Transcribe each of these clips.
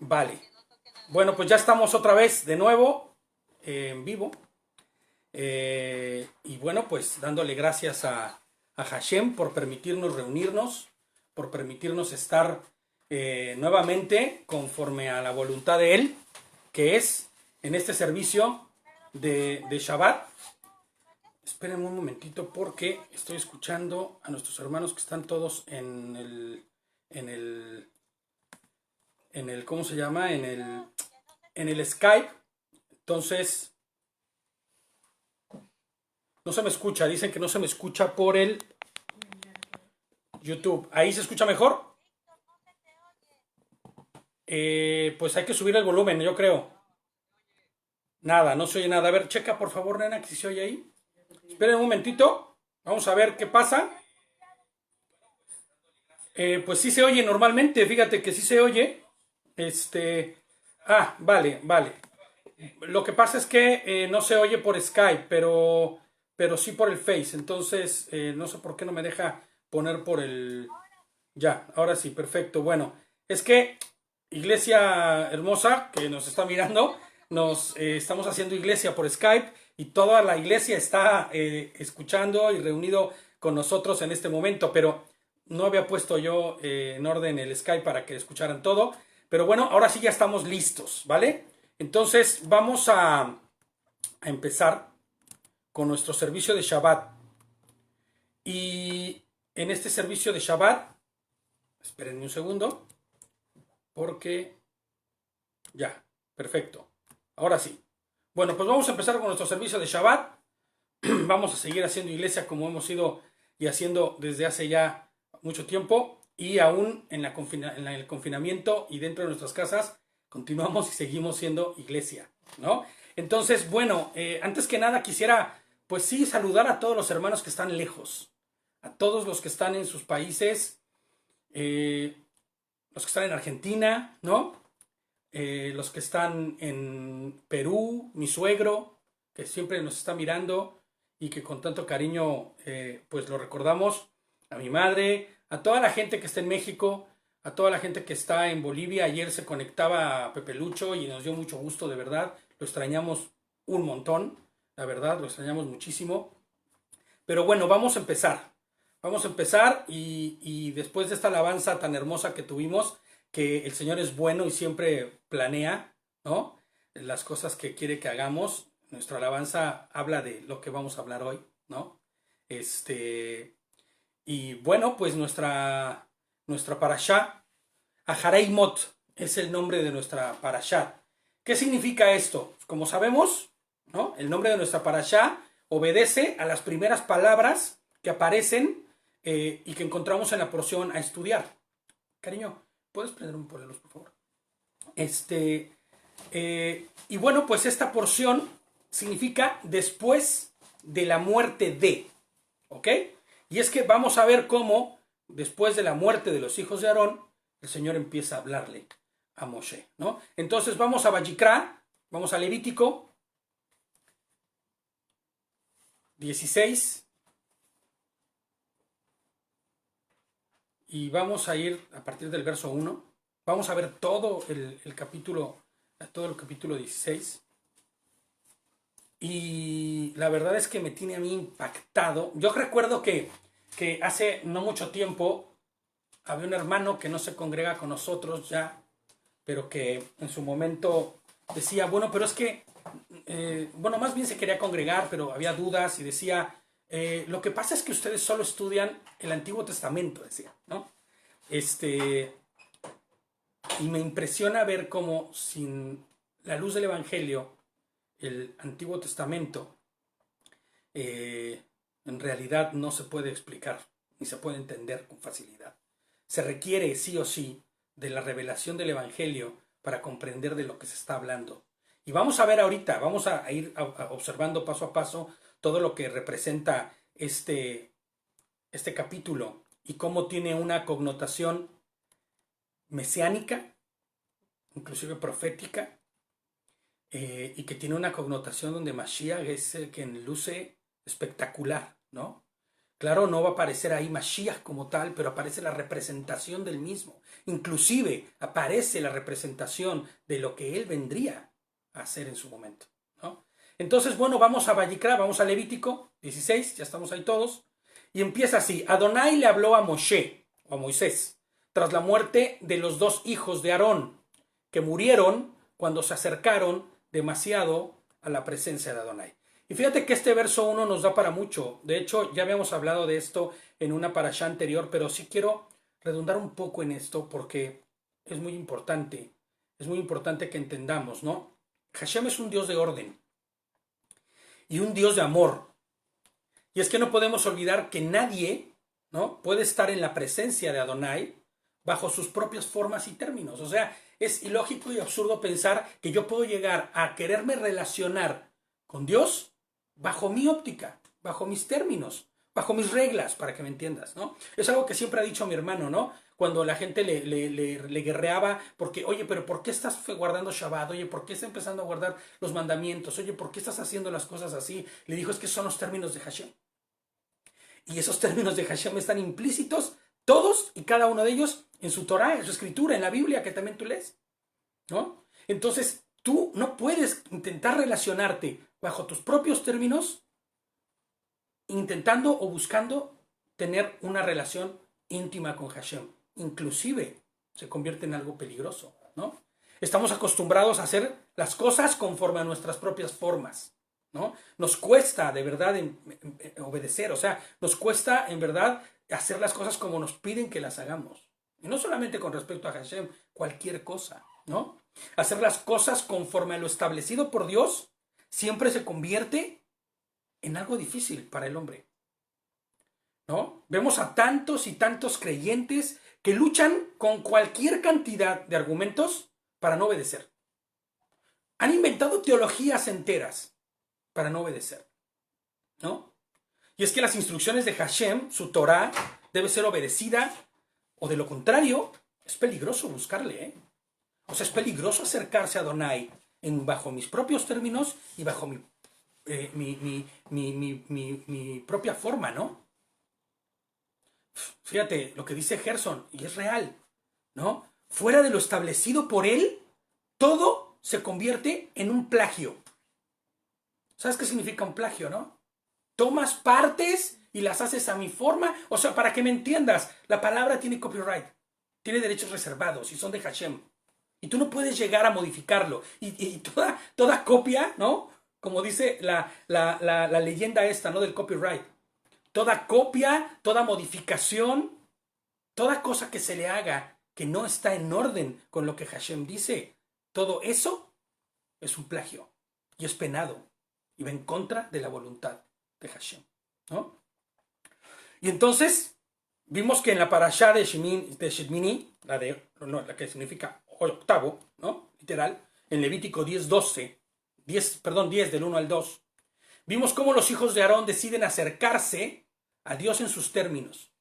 Vale. Bueno, pues ya estamos otra vez de nuevo en vivo. Y bueno, pues dándole gracias a Hashem por permitirnos reunirnos, por permitirnos estar nuevamente conforme a la voluntad de Él, que es en este servicio de Shabbat. Esperen un momentito porque estoy escuchando a nuestros hermanos que están todos en el, ¿cómo se llama? En el Skype. Entonces, no se me escucha, dicen que no se me escucha por el YouTube. ¿Ahí se escucha mejor? Pues hay que subir el volumen, yo creo. Nada, no se oye nada. A ver, checa por favor, nena, que si se oye ahí. Esperen un momentito. Vamos a ver qué pasa. Pues sí se oye normalmente, fíjate que sí se oye. Este. Vale, vale. Lo que pasa es que no se oye por Skype, pero sí por el Face. Entonces, no sé por qué no me deja poner por el... Ya, ahora sí, perfecto. Bueno, es que iglesia hermosa que nos está mirando, nos estamos haciendo iglesia por Skype y toda la iglesia está escuchando y reunido con nosotros en este momento, pero no había puesto yo en orden el Skype para que escucharan todo. Pero bueno, ahora sí ya estamos listos, ¿vale? Entonces vamos a empezar con nuestro servicio de Shabbat. Y en este servicio de Shabbat, espérenme un segundo, porque ya, perfecto. Ahora sí. Bueno, pues vamos a empezar con nuestro servicio de Shabbat. Vamos a seguir haciendo iglesia como hemos ido y haciendo desde hace ya mucho tiempo. Y aún en el confinamiento y dentro de nuestras casas, continuamos y seguimos siendo iglesia, ¿no? Entonces, bueno, antes que nada quisiera, pues sí, saludar a todos los hermanos que están lejos, a todos los que están en sus países, eh, los que están en Argentina, ¿no? Los que están en Perú, mi suegro, que siempre nos está mirando y que con tanto cariño pues lo recordamos, a mi madre, a toda la gente que está en México, a toda la gente que está en Bolivia. Ayer se conectaba a Pepe Lucho y nos dio mucho gusto, de verdad, lo extrañamos un montón, la verdad, lo extrañamos muchísimo. Pero bueno, vamos a empezar y después de esta alabanza tan hermosa que tuvimos, que el Señor es bueno y siempre planea, ¿no? Las cosas que quiere que hagamos. Nuestra alabanza habla de lo que vamos a hablar hoy, ¿no? Este, y bueno, pues nuestra parashá, Ahareimot, es el nombre de nuestra parashá. ¿Qué significa esto? Como sabemos, ¿no? El nombre de nuestra parashá obedece a las primeras palabras que aparecen y que encontramos en la porción a estudiar. Cariño, ¿puedes prender un poco de luz, por favor? Y bueno, pues esta porción significa después de la muerte de, ¿ok? Y es que vamos a ver cómo, después de la muerte de los hijos de Aarón, el Señor empieza a hablarle a Moshe, ¿no? Entonces vamos a Vayikra, vamos a Levítico 16, y vamos a ir a partir del verso 1. Vamos a ver todo el capítulo 16. Y la verdad es que me tiene a mí impactado. Yo recuerdo que hace no mucho tiempo había un hermano que no se congrega con nosotros ya, pero que en su momento decía, bueno, pero es que, bueno, más bien se quería congregar, pero había dudas y decía, lo que pasa es que ustedes solo estudian el Antiguo Testamento, decía, ¿no? Y me impresiona ver cómo sin la luz del Evangelio, el Antiguo Testamento, en realidad no se puede explicar ni se puede entender con facilidad. Se requiere sí o sí de la revelación del Evangelio para comprender de lo que se está hablando. Y vamos a ver ahorita, vamos a ir observando paso a paso todo lo que representa este capítulo y cómo tiene una connotación mesiánica, inclusive profética, y que tiene una connotación donde Mashiach es quien luce espectacular, ¿no? Claro, no va a aparecer ahí Mashiach como tal, pero aparece la representación del mismo. Inclusive aparece la representación de lo que él vendría a hacer en su momento, ¿no? Entonces, bueno, vamos a Vayikra, vamos a Levítico 16, ya estamos ahí todos. Y empieza así: Adonai le habló a Moshe, o a Moisés, tras la muerte de los dos hijos de Aarón, que murieron cuando se acercaron demasiado a la presencia de Adonai. Y fíjate que este verso 1 nos da para mucho. De hecho, ya habíamos hablado de esto en una parashá anterior, pero sí quiero redundar un poco en esto porque es muy importante. Es muy importante que entendamos, ¿no? Hashem es un Dios de orden y un Dios de amor. Y es que no podemos olvidar que nadie, ¿no?, puede estar en la presencia de Adonai bajo sus propias formas y términos. O sea, es ilógico y absurdo pensar que yo puedo llegar a quererme relacionar con Dios bajo mi óptica, bajo mis términos, bajo mis reglas, para que me entiendas, ¿no? Es algo que siempre ha dicho mi hermano, ¿no? Cuando la gente le guerreaba, porque, oye, pero ¿por qué estás guardando Shabbat? Oye, ¿por qué estás empezando a guardar los mandamientos? Oye, ¿por qué estás haciendo las cosas así? Le dijo, es que son los términos de Hashem. Y esos términos de Hashem están implícitos, todos y cada uno de ellos, en su Torah, en su escritura, en la Biblia, que también tú lees, ¿no? Entonces, tú no puedes intentar relacionarte bajo tus propios términos, intentando o buscando tener una relación íntima con Hashem. Inclusive se convierte en algo peligroso, ¿no? Estamos acostumbrados a hacer las cosas conforme a nuestras propias formas, ¿no? Nos cuesta de verdad obedecer, o sea, nos cuesta en verdad hacer las cosas como nos piden que las hagamos. Y no solamente con respecto a Hashem, cualquier cosa, ¿no? Hacer las cosas conforme a lo establecido por Dios siempre se convierte en algo difícil para el hombre, ¿no? Vemos a tantos y tantos creyentes que luchan con cualquier cantidad de argumentos para no obedecer. Han inventado teologías enteras para no obedecer, ¿no? Y es que las instrucciones de Hashem, su Torah, debe ser obedecida, o de lo contrario, es peligroso buscarle, ¿eh? O sea, es peligroso acercarse a Adonai bajo mis propios términos y bajo mi propia forma, ¿no? Fíjate lo que dice Gerson, y es real, ¿no? Fuera de lo establecido por él, todo se convierte en un plagio. ¿Sabes qué significa un plagio, no? Tomas partes y las haces a mi forma. O sea, para que me entiendas, la palabra tiene copyright, tiene derechos reservados y son de Hashem. Y tú no puedes llegar a modificarlo. Y toda copia, ¿no? Como dice la leyenda esta, ¿no?, del copyright. Toda copia, toda modificación, toda cosa que se le haga que no está en orden con lo que Hashem dice, todo eso es un plagio y es penado y va en contra de la voluntad de Hashem, ¿no? Y entonces vimos que en la parashá de Shemini, la que significa octavo, ¿no?, literal, en Levítico 10:12, 10 del 1 al 2, vimos cómo los hijos de Aarón deciden acercarse a Dios en sus términos.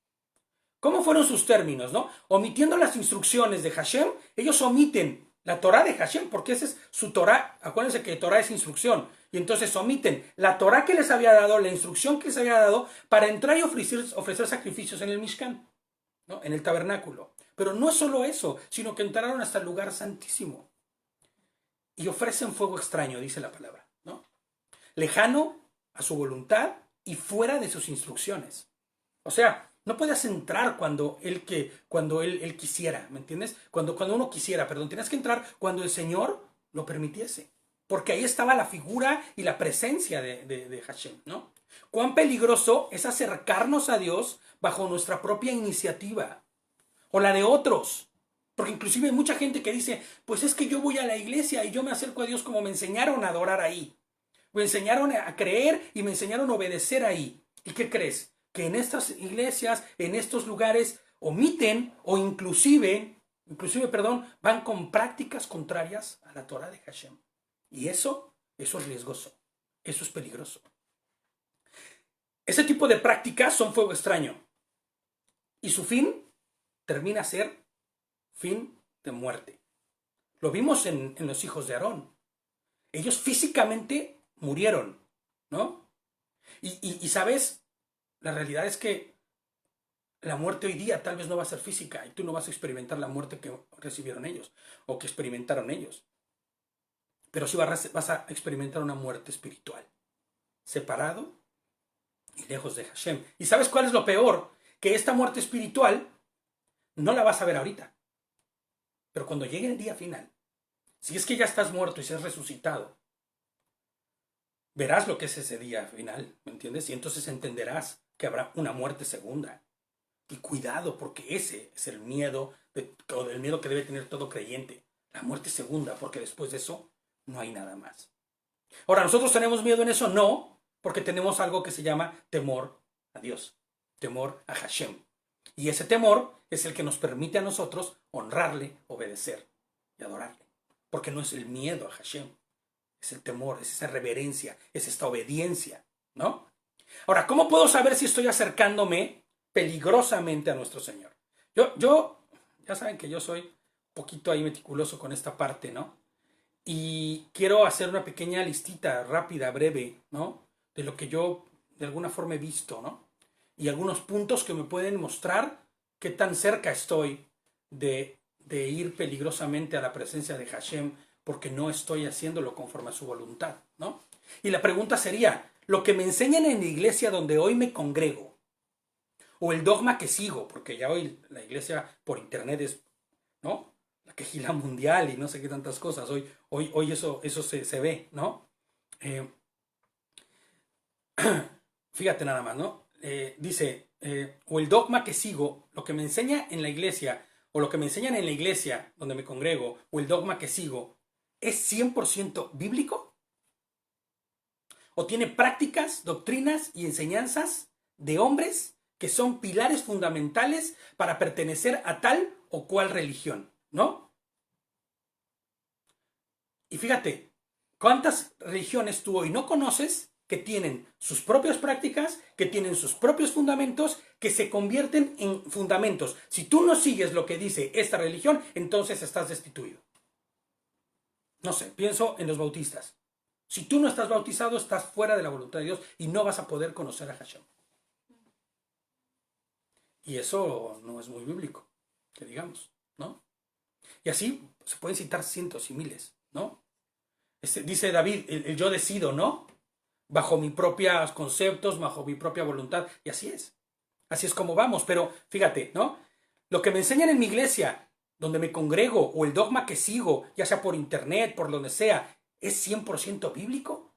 ¿Cómo fueron sus términos, no? Omitiendo las instrucciones de Hashem, ellos omiten la Torah de Hashem, porque esa es su Torah. Acuérdense que Torah es instrucción. Y entonces omiten la Torah que les había dado, la instrucción que les había dado, para entrar y ofrecer sacrificios en el Mishkan, ¿no?, en el tabernáculo. Pero no es solo eso, sino que entraron hasta el lugar santísimo. Y ofrecen fuego extraño, dice la palabra, ¿no? Lejano a su voluntad y fuera de sus instrucciones. O sea, no podías entrar cuando él quisiera, ¿me entiendes? Cuando uno quisiera, perdón, tenías que entrar cuando el Señor lo permitiese. Porque ahí estaba la figura y la presencia de Hashem, ¿no? Cuán peligroso es acercarnos a Dios bajo nuestra propia iniciativa o la de otros. Porque inclusive hay mucha gente que dice, pues es que yo voy a la iglesia y yo me acerco a Dios como me enseñaron a adorar ahí. Me enseñaron a creer y me enseñaron a obedecer ahí. ¿Y qué crees? Que en estas iglesias, en estos lugares, omiten o inclusive, van con prácticas contrarias a la Torah de Hashem. Y eso es riesgoso, eso es peligroso. Ese tipo de prácticas son fuego extraño. Y su fin termina a ser fin de muerte. Lo vimos en los hijos de Aarón. Ellos físicamente murieron, ¿no? Y ¿sabes? la realidad es que la muerte hoy día tal vez no va a ser física y tú no vas a experimentar la muerte que recibieron ellos o que experimentaron ellos. Pero sí vas a experimentar una muerte espiritual, separado y lejos de Hashem. ¿Y sabes cuál es lo peor? Que esta muerte espiritual no la vas a ver ahorita. Pero cuando llegue el día final, si es que ya estás muerto y seas resucitado, verás lo que es ese día final, ¿me entiendes? Y entonces entenderás que habrá una muerte segunda. Y cuidado, porque ese es el miedo, el miedo que debe tener todo creyente. La muerte segunda, porque después de eso no hay nada más. Ahora, ¿nosotros tenemos miedo en eso? No, porque tenemos algo que se llama temor a Dios, temor a Hashem. Y ese temor es el que nos permite a nosotros honrarle, obedecer y adorarle. Porque no es el miedo a Hashem, es el temor, es esa reverencia, es esta obediencia, ¿no? Ahora, ¿cómo puedo saber si estoy acercándome peligrosamente a nuestro Señor? Ya saben que yo soy un poquito ahí meticuloso con esta parte, ¿no? Y quiero hacer una pequeña listita rápida, breve, ¿no? De lo que yo de alguna forma he visto, ¿no? Y algunos puntos que me pueden mostrar qué tan cerca estoy de ir peligrosamente a la presencia de Hashem porque no estoy haciéndolo conforme a su voluntad, ¿no? Y la pregunta sería, ¿lo que me enseñan en la iglesia donde hoy me congrego, o el dogma que sigo, porque ya hoy la iglesia por internet es, ¿no?, la quejila mundial y no sé qué tantas cosas, hoy eso se ve, ¿no? Fíjate nada más, ¿no? Dice, o el dogma que sigo, lo que me enseña en la iglesia, o lo que me enseñan en la iglesia donde me congrego, o el dogma que sigo, ¿es 100% bíblico? ¿O tiene prácticas, doctrinas y enseñanzas de hombres que son pilares fundamentales para pertenecer a tal o cual religión, ¿no? Y fíjate, ¿cuántas religiones tú hoy no conoces que tienen sus propias prácticas, que tienen sus propios fundamentos, que se convierten en fundamentos? Si tú no sigues lo que dice esta religión, entonces estás destituido. No sé, pienso en los bautistas. Si tú no estás bautizado, estás fuera de la voluntad de Dios y no vas a poder conocer a Hashem. Y eso no es muy bíblico, que digamos, ¿no? Y así se pueden citar cientos y miles, ¿no? Dice David, el yo decido, ¿no? Bajo mis propios conceptos, bajo mi propia voluntad. Y así es. Así es como vamos. Pero fíjate, ¿no? Lo que me enseñan en mi iglesia, donde me congrego, o el dogma que sigo, ya sea por internet, por donde sea, ¿es 100% bíblico?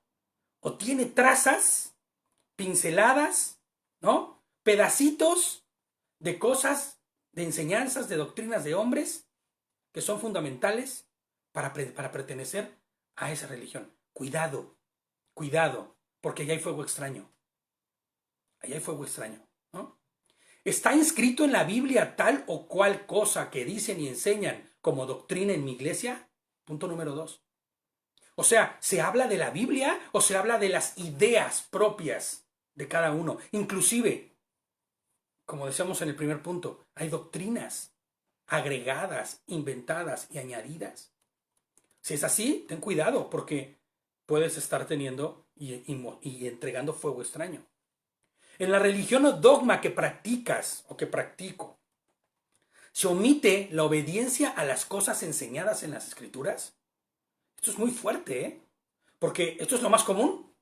¿O tiene trazas, pinceladas, ¿no?, pedacitos de cosas, de enseñanzas, de doctrinas de hombres que son fundamentales para pertenecer a esa religión? Cuidado, cuidado, porque allá hay fuego extraño. Allá hay fuego extraño, ¿no? ¿Está inscrito en la Biblia tal o cual cosa que dicen y enseñan como doctrina en mi iglesia? Punto número 2. O sea, ¿se habla de la Biblia o se habla de las ideas propias de cada uno? Inclusive, como decíamos en el primer punto, hay doctrinas agregadas, inventadas y añadidas. Si es así, ten cuidado porque puedes estar teniendo y entregando fuego extraño. En la religión o dogma que practicas o que practico, ¿se omite la obediencia a las cosas enseñadas en las Escrituras? Esto es muy fuerte, ¿eh? Porque esto es lo más común.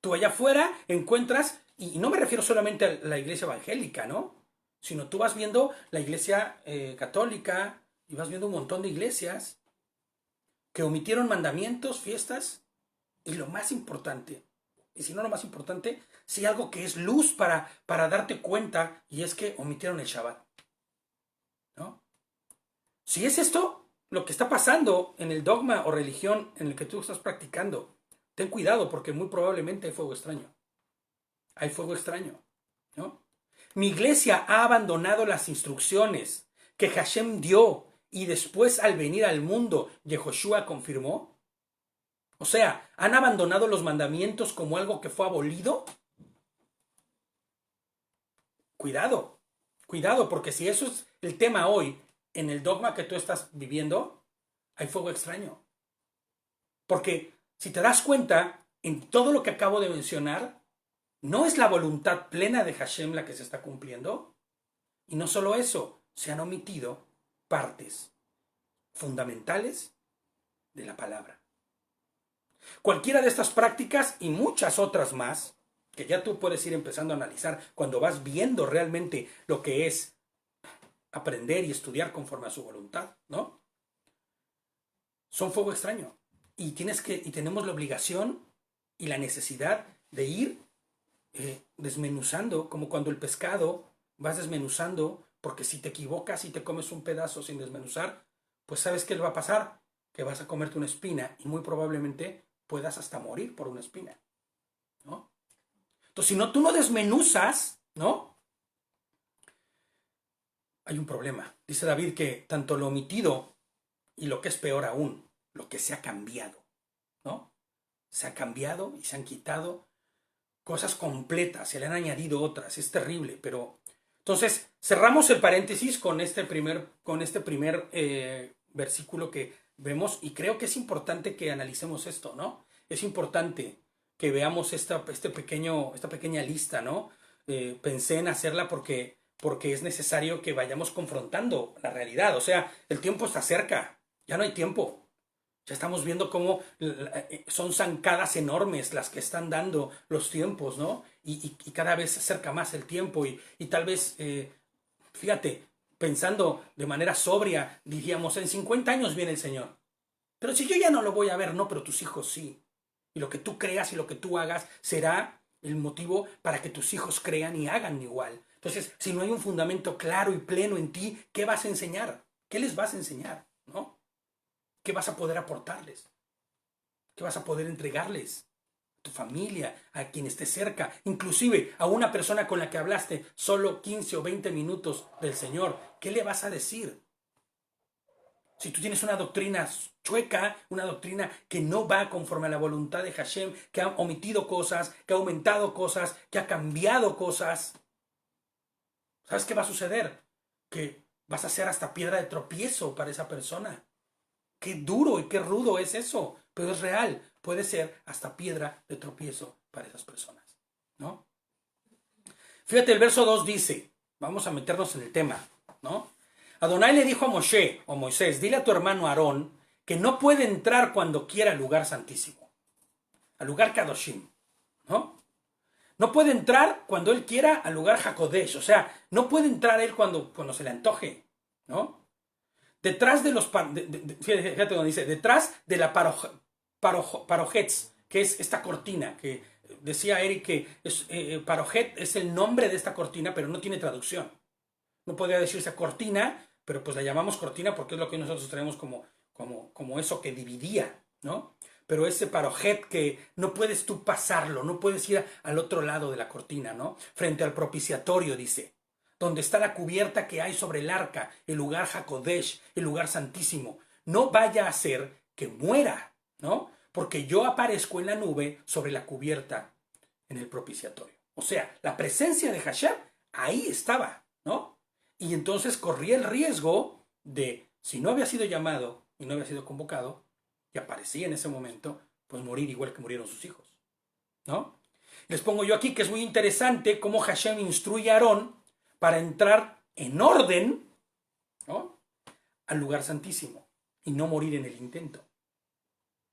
Tú allá afuera encuentras, y no me refiero solamente a la iglesia evangélica, ¿no?, sino tú vas viendo la iglesia católica y vas viendo un montón de iglesias que omitieron mandamientos, fiestas, y lo más importante, y si no lo más importante, sí algo que es luz para darte cuenta, y es que omitieron el Shabbat, ¿no? Si es esto lo que está pasando en el dogma o religión en el que tú estás practicando, ten cuidado porque muy probablemente hay fuego extraño. Hay fuego extraño, ¿no? Mi iglesia ha abandonado las instrucciones que Hashem dio y después al venir al mundo, Yehoshua confirmó. O sea, ¿han abandonado los mandamientos como algo que fue abolido? Cuidado, cuidado, porque si eso es el tema hoy en el dogma que tú estás viviendo, hay fuego extraño. Porque si te das cuenta, en todo lo que acabo de mencionar, ¿No es la voluntad plena de Hashem la que se está cumpliendo? Y no solo eso, se han omitido partes fundamentales de la palabra. Cualquiera de estas prácticas y muchas otras más, que ya tú puedes ir empezando a analizar cuando vas viendo realmente lo que es aprender y estudiar conforme a su voluntad, ¿no? Son fuego extraño. Y tenemos la obligación y la necesidad de ir desmenuzando, como cuando el pescado vas desmenuzando, porque si te equivocas y te comes un pedazo sin desmenuzar, pues ¿sabes qué le va a pasar? Que vas a comerte una espina y muy probablemente puedas hasta morir por una espina, ¿no? Entonces, si no, tú no desmenuzas, ¿no? Hay un problema. Dice David que tanto lo omitido y lo que es peor aún, lo que se ha cambiado, ¿no? Se ha cambiado y se han quitado cosas completas, se le han añadido otras, es terrible, pero... Entonces, cerramos el paréntesis con este primer versículo que vemos y creo que es importante que analicemos esto, ¿no? Es importante que veamos esta pequeña lista, ¿no? Pensé en hacerla porque es necesario que vayamos confrontando la realidad, o sea, el tiempo está cerca, ya no hay tiempo. Ya estamos viendo cómo son zancadas enormes las que están dando los tiempos, ¿no? Y cada vez se acerca más el tiempo y tal vez, fíjate, pensando de manera sobria, diríamos, en 50 años viene el Señor. Pero si yo ya no lo voy a ver, no, pero tus hijos sí. Y lo que tú creas y lo que tú hagas será el motivo para que tus hijos crean y hagan igual. Entonces, si no hay un fundamento claro y pleno en ti, ¿qué vas a enseñar? ¿Qué les vas a enseñar? ¿No? ¿Qué vas a poder aportarles? ¿Qué vas a poder entregarles? A tu familia, a quien esté cerca, inclusive a una persona con la que hablaste solo 15 o 20 minutos del Señor. ¿Qué le vas a decir? Si tú tienes una doctrina chueca, una doctrina que no va conforme a la voluntad de Hashem, que ha omitido cosas, que ha aumentado cosas, que ha cambiado cosas, ¿sabes qué va a suceder? Que vas a ser hasta piedra de tropiezo para esa persona. Qué duro y qué rudo es eso, pero es real. Puede ser hasta piedra de tropiezo para esas personas, ¿no? Fíjate, el verso 2 dice, vamos a meternos en el tema, ¿no? Adonai le dijo a Moshe, o Moisés, dile a tu hermano Aarón que no puede entrar cuando quiera al lugar santísimo, al lugar Kadoshim, ¿no? No puede entrar cuando él quiera al lugar Hakodesh, o sea, no puede entrar él cuando se le antoje, ¿no? Detrás de los... fíjate donde dice, detrás de la parojetz, que es esta cortina, que decía Eric que parojet es el nombre de esta cortina, pero no tiene traducción. No podría decirse cortina, pero pues la llamamos cortina porque es lo que nosotros traemos como eso que dividía, ¿no? Pero ese parojet que no puedes tú pasarlo, no puedes ir al otro lado de la cortina, ¿no? Frente al propiciatorio, dice, donde está la cubierta que hay sobre el arca, el lugar Hakodesh, el lugar santísimo. No vaya a ser que muera, ¿no? Porque yo aparezco en la nube sobre la cubierta en el propiciatorio. O sea, la presencia de Hashem ahí estaba, ¿no? Y entonces corría el riesgo de, si no había sido llamado y no había sido convocado, y aparecía en ese momento, pues morir igual que murieron sus hijos, ¿no? Les pongo yo aquí que es muy interesante cómo Hashem instruye a Aarón para entrar en orden, ¿no?, al lugar santísimo y no morir en el intento,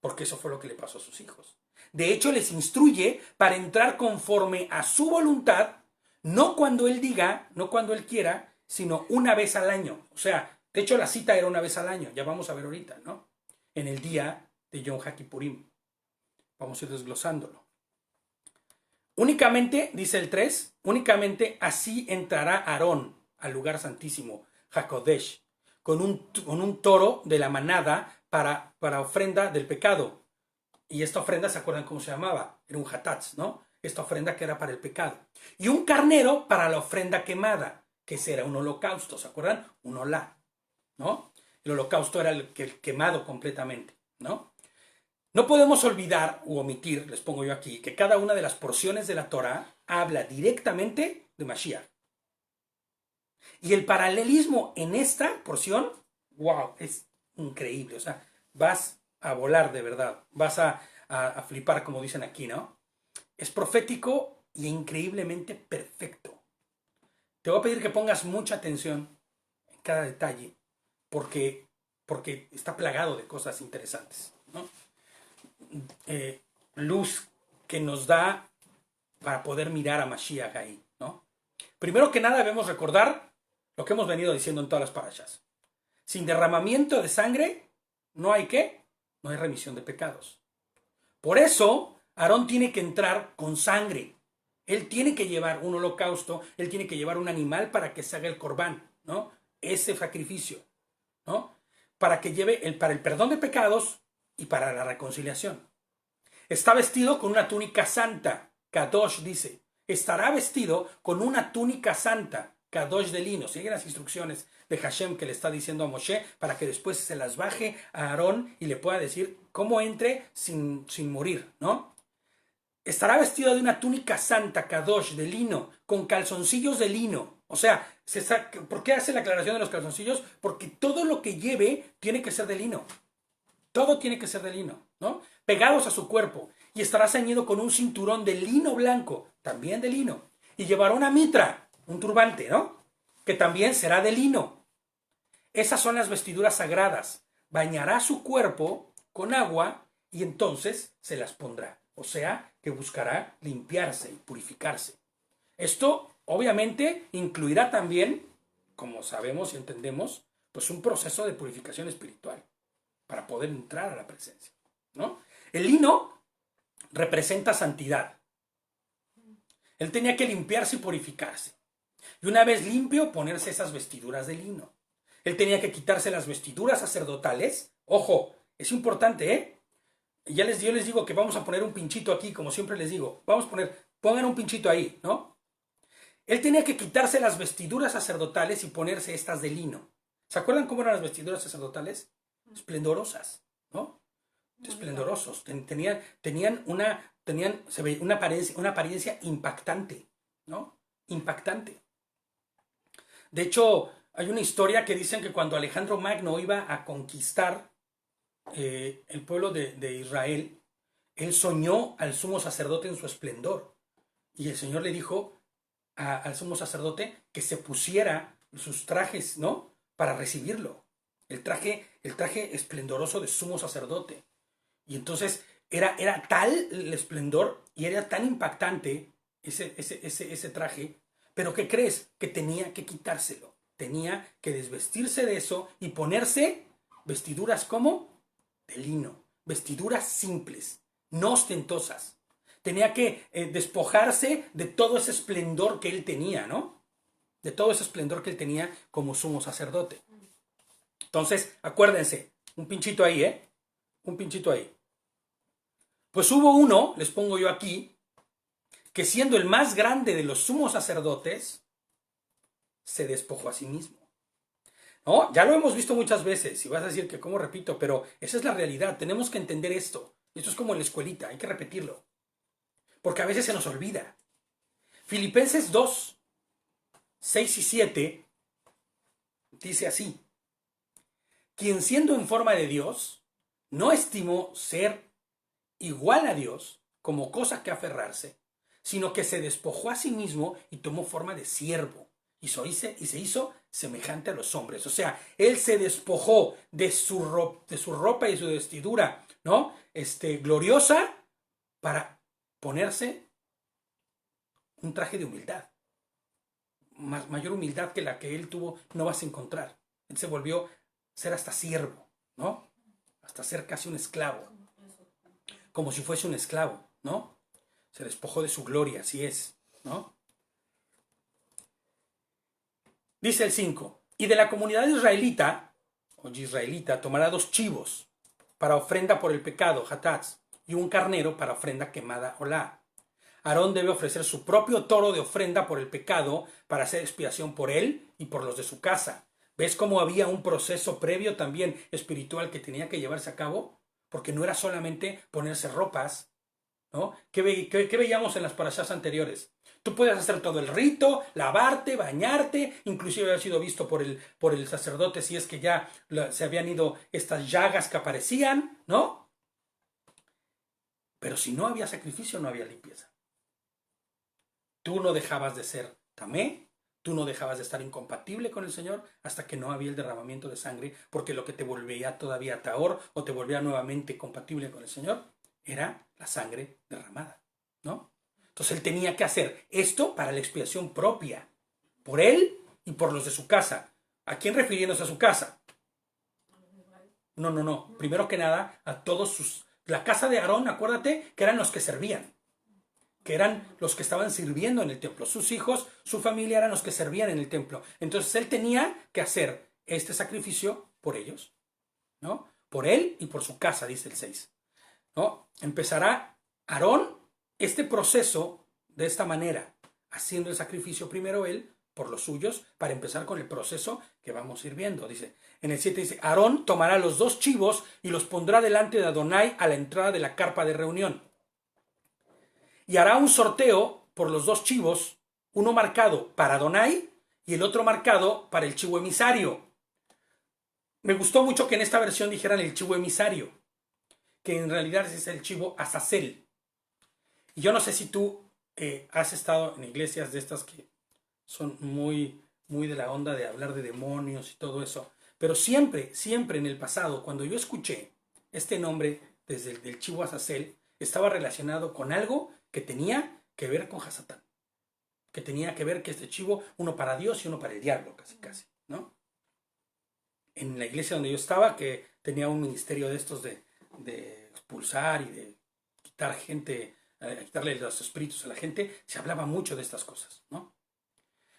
porque eso fue lo que le pasó a sus hijos. De hecho, les instruye para entrar conforme a su voluntad, no cuando él diga, no cuando él quiera, sino una vez al año. O sea, de hecho la cita era una vez al año, ya vamos a ver ahorita, ¿no? En el día de Yom HaKippurim. Vamos a ir desglosándolo. Únicamente, dice el 3, únicamente así entrará Aarón al lugar santísimo, Hakodesh, con un toro de la manada para ofrenda del pecado. Y esta ofrenda, ¿se acuerdan cómo se llamaba? Era un hatatz, ¿no? Esta ofrenda que era para el pecado. Y un carnero para la ofrenda quemada, que será un holocausto, ¿se acuerdan? Un olá, ¿no? El holocausto era el quemado completamente, ¿no? No podemos olvidar u omitir, les pongo yo aquí, que cada una de las porciones de la Torah habla directamente de Mashiach. Y el paralelismo en esta porción, wow, es increíble. O sea, vas a volar de verdad, vas a flipar, como dicen aquí, ¿no? Es profético y increíblemente perfecto. Te voy a pedir que pongas mucha atención en cada detalle, porque está plagado de cosas interesantes, ¿no? Luz que nos da para poder mirar a Mashiach ahí, ¿no? Primero que nada debemos recordar lo que hemos venido diciendo en todas las parashas. Sin derramamiento de sangre no hay ¿qué? No hay remisión de pecados. Por eso Aarón tiene que entrar con sangre. Él tiene que llevar un holocausto, él tiene que llevar un animal para que se haga el corbán, ¿no? Ese sacrificio, ¿no? Para que lleve para el perdón de pecados y para la reconciliación. Está vestido con una túnica santa. Kadosh dice, estará vestido con una túnica santa. Kadosh de lino. Sigue las instrucciones de Hashem que le está diciendo a Moshe para que después se las baje a Aarón y le pueda decir cómo entre sin morir, ¿no? Estará vestido de una túnica santa, Kadosh, de lino, con calzoncillos de lino. O sea, ¿por qué hace la aclaración de los calzoncillos? Porque todo lo que lleve tiene que ser de lino. Todo tiene que ser de lino, ¿no? Pegados a su cuerpo. Y estará ceñido con un cinturón de lino blanco, también de lino. Y llevará una mitra, un turbante, ¿no? Que también será de lino. Esas son las vestiduras sagradas. Bañará su cuerpo con agua y entonces se las pondrá. O sea, que buscará limpiarse y purificarse. Esto, obviamente, incluirá también, como sabemos y entendemos, pues un proceso de purificación espiritual para poder entrar a la presencia, ¿no? El lino representa santidad. Él tenía que limpiarse y purificarse. Y una vez limpio, ponerse esas vestiduras de lino. Él tenía que quitarse las vestiduras sacerdotales. Ojo, es importante, ¿eh? Yo les digo que vamos a poner un pinchito aquí, como siempre les digo. Pongan un pinchito ahí, ¿no? Él tenía que quitarse las vestiduras sacerdotales y ponerse estas de lino. ¿Se acuerdan cómo eran las vestiduras sacerdotales? Esplendorosas, ¿no? Esplendorosos. Tenían una apariencia impactante, ¿no? Impactante. De hecho, hay una historia que dicen que cuando Alejandro Magno iba a conquistar el pueblo de Israel, él soñó al sumo sacerdote en su esplendor. Y el Señor le dijo al sumo sacerdote que se pusiera sus trajes, ¿no? Para recibirlo. El traje esplendoroso de sumo sacerdote. Y entonces era tal el esplendor y era tan impactante ese traje. Pero ¿qué crees? Que tenía que quitárselo. Tenía que desvestirse de eso y ponerse vestiduras como de lino. Vestiduras simples, no ostentosas. Tenía que despojarse de todo ese esplendor que él tenía, ¿no? De todo ese esplendor que él tenía como sumo sacerdote. Entonces, acuérdense, un pinchito ahí, ¿eh? Un pinchito ahí. Pues hubo uno, les pongo yo aquí, que siendo el más grande de los sumos sacerdotes, se despojó a sí mismo. ¿No? Ya lo hemos visto muchas veces, y vas a decir que cómo repito, pero esa es la realidad, tenemos que entender esto. Esto es como en la escuelita, hay que repetirlo. Porque a veces se nos olvida. Filipenses 2, 6 y 7 dice así: quien siendo en forma de Dios, no estimó ser igual a Dios como cosa que aferrarse, sino que se despojó a sí mismo y tomó forma de siervo, y se hizo semejante a los hombres. O sea, él se despojó de su ropa y su vestidura, ¿no? Gloriosa, para ponerse un traje de humildad. Mayor humildad que la que él tuvo no vas a encontrar. Él se volvió a ser hasta siervo, ¿no? Hasta ser casi un esclavo. Como si fuese un esclavo, ¿no? Se despojó de su gloria, así es, ¿no? Dice el 5, y de la comunidad israelita, o israelita, tomará 2 chivos para ofrenda por el pecado, hatatz, y un carnero para ofrenda quemada, olá. Aarón debe ofrecer su propio toro de ofrenda por el pecado para hacer expiación por él y por los de su casa. ¿Ves cómo había un proceso previo también espiritual que tenía que llevarse a cabo? Porque no era solamente ponerse ropas, ¿no? ¿Qué veíamos en las parashas anteriores? Tú puedes hacer todo el rito, lavarte, bañarte, inclusive haber sido visto por el sacerdote si es que ya se habían ido estas llagas que aparecían, ¿no? Pero si no había sacrificio, no había limpieza. Tú no dejabas de ser tamé, tú no dejabas de estar incompatible con el Señor hasta que no había el derramamiento de sangre, porque lo que te volvía todavía taor o te volvía nuevamente compatible con el Señor era la sangre derramada, ¿no? Entonces él tenía que hacer esto para la expiación propia, por él y por los de su casa. ¿A quién refiriéndose a su casa? No. Primero que nada, a todos sus... La casa de Aarón, acuérdate, que eran los que servían, que eran los que estaban sirviendo en el templo. Sus hijos, su familia eran los que servían en el templo. Entonces él tenía que hacer este sacrificio por ellos, ¿no? Por él y por su casa, dice el 6, ¿no? Empezará Aarón este proceso de esta manera, haciendo el sacrificio primero él por los suyos, para empezar con el proceso que vamos a ir viendo. Dice, en el 7 dice, Aarón tomará los 2 chivos y los pondrá delante de Adonai a la entrada de la carpa de reunión. Y hará un sorteo por los 2 chivos, uno marcado para Adonai y el otro marcado para el chivo emisario. Me gustó mucho que en esta versión dijeran el chivo emisario, que en realidad es el chivo Azazel. Y yo no sé si tú has estado en iglesias de estas que son muy de la onda de hablar de demonios y todo eso, pero siempre en el pasado, cuando yo escuché este nombre desde el del chivo Azazel, estaba relacionado con algo que tenía que ver con Hasatán, que tenía que ver que este chivo, uno para Dios y uno para el diablo, casi, ¿no? En la iglesia donde yo estaba, que tenía un ministerio de estos de expulsar y de quitar gente, quitarle los espíritus a la gente, se hablaba mucho de estas cosas, ¿no?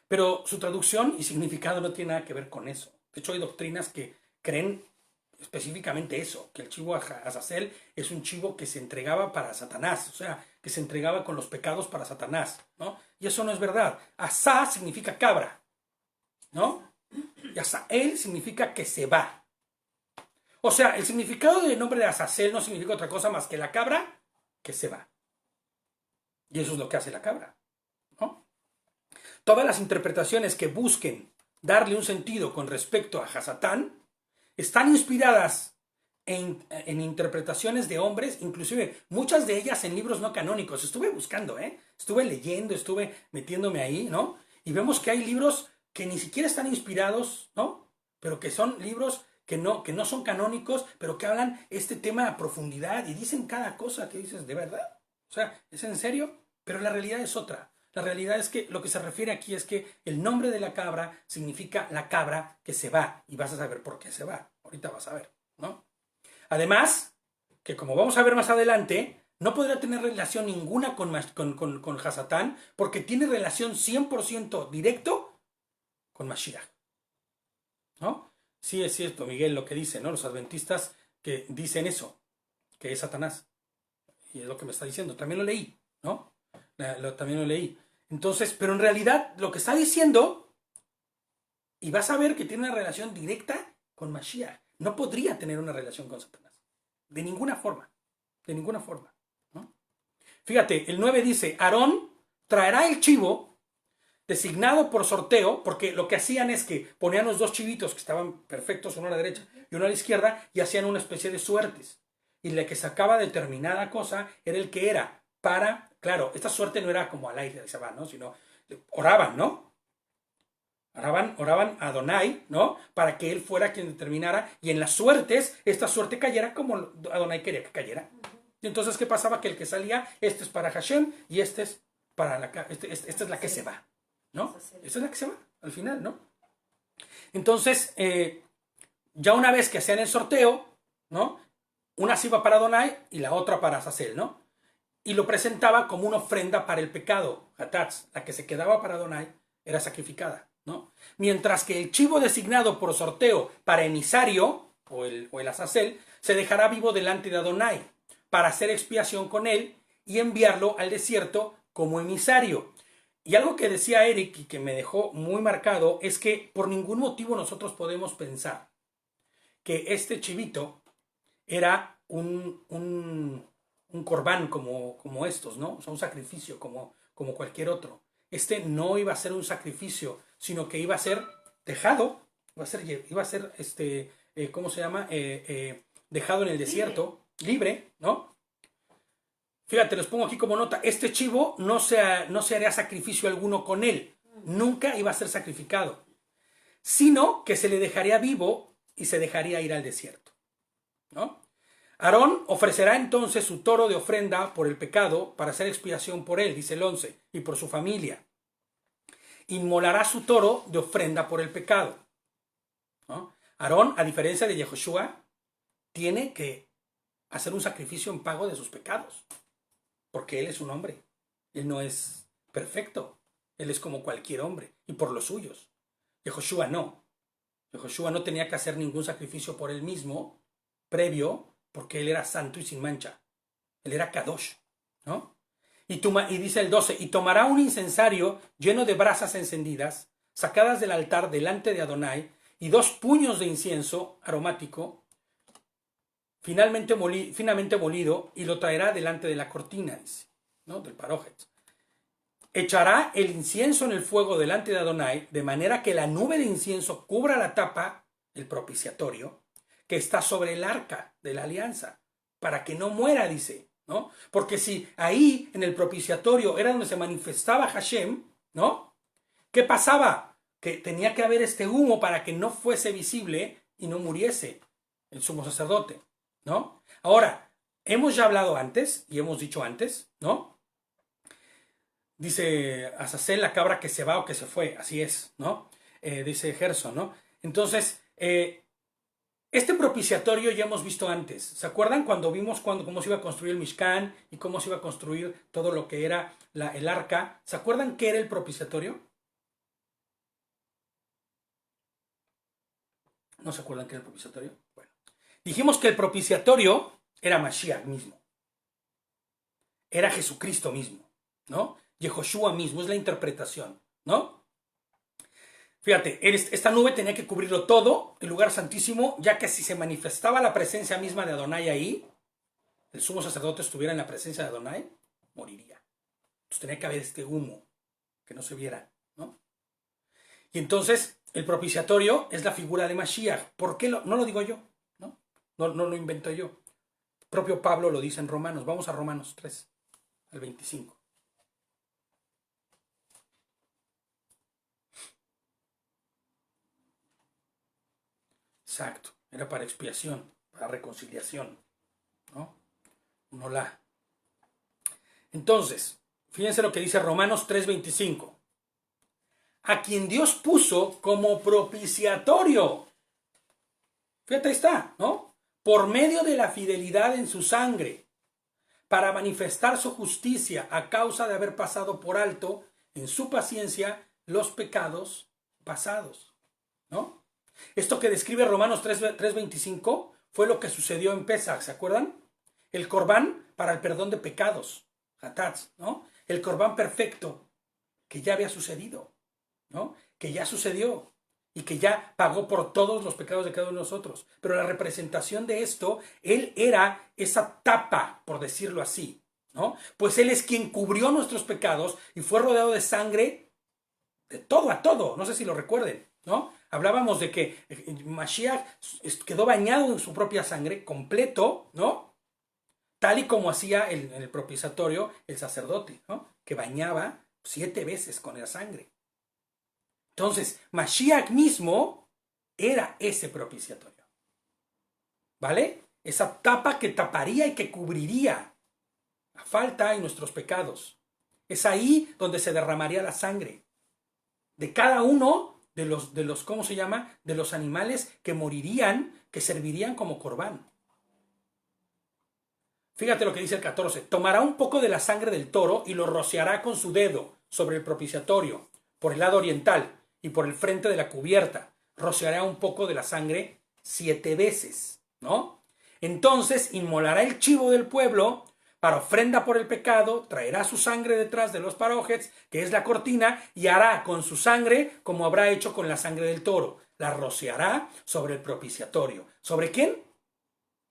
Pero su traducción y significado no tiene nada que ver con eso. De hecho, hay doctrinas que creen específicamente eso, que el chivo Azazel es un chivo que se entregaba para Satanás, o sea, que se entregaba con los pecados para Satanás, ¿no? Y eso no es verdad. Azá significa cabra, ¿no? Y Azael significa que se va. O sea, el significado del nombre de Azazel no significa otra cosa más que la cabra que se va. Y eso es lo que hace la cabra, ¿no? Todas las interpretaciones que busquen darle un sentido con respecto a Hasatán están inspiradas en interpretaciones de hombres, inclusive muchas de ellas en libros no canónicos. Estuve buscando, estuve leyendo, estuve metiéndome ahí, ¿no? Y vemos que hay libros que ni siquiera están inspirados, ¿no? Pero que son libros que no son canónicos, pero que hablan este tema a profundidad y dicen cada cosa que dices, ¿de verdad? O sea, ¿es en serio? Pero la realidad es otra. La realidad es que lo que se refiere aquí es que el nombre de la cabra significa la cabra que se va. Y vas a saber por qué se va. Ahorita vas a ver, ¿no? Además, que como vamos a ver más adelante, no podrá tener relación ninguna con Hasatán, porque tiene relación 100% directo con Mashiach, ¿no? Sí es cierto, Miguel, lo que dice, ¿no? Los adventistas que dicen eso, que es Satanás. Y es lo que me está diciendo. También lo leí, ¿no? También lo leí. Entonces, pero en realidad lo que está diciendo, y vas a ver que tiene una relación directa con Mashiach. No podría tener una relación con Satanás. De ninguna forma. De ninguna forma, ¿no? Fíjate, el 9 dice, Aarón traerá el chivo designado por sorteo, porque lo que hacían es que ponían los 2 chivitos que estaban perfectos, uno a la derecha y uno a la izquierda, y hacían una especie de suertes. Y la que sacaba determinada cosa era el que era para, claro, esta suerte no era como al aire, se va, ¿no? Sino oraban, ¿no? Oraban a Adonai, ¿no? Para que él fuera quien determinara, y en las suertes, esta suerte cayera como Adonai quería que cayera. Y entonces, ¿qué pasaba? Que el que salía, este es para Hashem, y este es para esta es la que se va, ¿no? Esta es la que se va, al final, ¿no? Entonces, ya una vez que hacían el sorteo, ¿no? Una se iba para Adonai y la otra para Azazel, ¿no? Y lo presentaba como una ofrenda para el pecado, Hatatz. La que se quedaba para Adonai era sacrificada, ¿no? Mientras que el chivo designado por sorteo para emisario, o el Azazel, se dejará vivo delante de Adonai para hacer expiación con él y enviarlo al desierto como emisario. Y algo que decía Eric y que me dejó muy marcado es que por ningún motivo nosotros podemos pensar que este chivito era un corbán como estos, ¿no? O sea, un sacrificio como cualquier otro. Este no iba a ser un sacrificio, sino que iba a ser dejado, iba a ser ¿cómo se llama? Dejado en el desierto, libre, ¿no? Fíjate, les pongo aquí como nota, este chivo no se haría sacrificio alguno con él, nunca iba a ser sacrificado, sino que se le dejaría vivo y se dejaría ir al desierto, ¿no? Aarón ofrecerá entonces su toro de ofrenda por el pecado para hacer expiación por él, dice el 11, y por su familia. Inmolará su toro de ofrenda por el pecado, ¿no? Aarón, a diferencia de Yehoshua, tiene que hacer un sacrificio en pago de sus pecados, porque él es un hombre, él no es perfecto, él es como cualquier hombre, y por los suyos. Yehoshua no. Yehoshua no tenía que hacer ningún sacrificio por él mismo, previo, porque él era santo y sin mancha. Él era Kadosh, ¿no? Y dice el 12, y tomará un incensario lleno de brasas encendidas, sacadas del altar delante de Adonai, y 2 puños de incienso aromático, finamente molido, y lo traerá delante de la cortina, dice, ¿no? Del parójet. Echará el incienso en el fuego delante de Adonai, de manera que la nube de incienso cubra la tapa, el propiciatorio, que está sobre el arca de la alianza, para que no muera, dice, ¿no? Porque si ahí en el propiciatorio era donde se manifestaba Hashem, ¿no? ¿Qué pasaba? Que tenía que haber este humo para que no fuese visible y no muriese el sumo sacerdote, ¿no? Ahora, hemos ya hablado antes y hemos dicho antes, ¿no? Dice Azazel, la cabra que se va o que se fue, así es, ¿no? Dice Gerson, ¿no? Entonces, este propiciatorio ya hemos visto antes. ¿Se acuerdan cuando vimos cómo se iba a construir el Mishkan y cómo se iba a construir todo lo que era el arca? ¿Se acuerdan qué era el propiciatorio? ¿No se acuerdan qué era el propiciatorio? Bueno, dijimos que el propiciatorio era Mashiach mismo. Era Jesucristo mismo, ¿no? Yehoshua mismo, es la interpretación, ¿no? Fíjate, esta nube tenía que cubrirlo todo, el lugar santísimo, ya que si se manifestaba la presencia misma de Adonai ahí, el sumo sacerdote estuviera en la presencia de Adonai, moriría. Entonces tenía que haber este humo, que no se viera, ¿no? Y entonces el propiciatorio es la figura de Mashiach. ¿Por qué no lo digo yo? ¿No? No lo invento yo. El propio Pablo lo dice en Romanos. Vamos a Romanos 3, al 25. Exacto, era para expiación, para reconciliación, ¿no? Un olá. Entonces, fíjense lo que dice Romanos 3:25. A quien Dios puso como propiciatorio. Fíjate, ahí está, ¿no? Por medio de la fidelidad en su sangre, para manifestar su justicia a causa de haber pasado por alto en su paciencia los pecados pasados, ¿no? Esto que describe Romanos 3:25 fue lo que sucedió en Pesach, ¿se acuerdan? El corbán para el perdón de pecados, hatatz, ¿no? El corbán perfecto que ya había sucedido, ¿no? Que ya sucedió y que ya pagó por todos los pecados de cada uno de nosotros. Pero la representación de esto, él era esa tapa, por decirlo así, ¿no? Pues él es quien cubrió nuestros pecados y fue rodeado de sangre de todo a todo. No sé si lo recuerden, ¿no? Hablábamos de que Mashiach quedó bañado en su propia sangre, completo, ¿no? Tal y como hacía en el propiciatorio el sacerdote, ¿no? Que bañaba 7 veces con la sangre. Entonces, Mashiach mismo era ese propiciatorio, ¿vale? Esa tapa que taparía y que cubriría la falta y nuestros pecados. Es ahí donde se derramaría la sangre de cada uno de los ¿cómo se llama? De los animales que morirían, que servirían como corbán. Fíjate lo que dice el 14. Tomará un poco de la sangre del toro y lo rociará con su dedo sobre el propiciatorio, por el lado oriental y por el frente de la cubierta. Rociará un poco de la sangre 7 veces, ¿no? Entonces inmolará el chivo del pueblo para ofrenda por el pecado, traerá su sangre detrás de los parójets, que es la cortina, y hará con su sangre como habrá hecho con la sangre del toro. La rociará sobre el propiciatorio. ¿Sobre quién?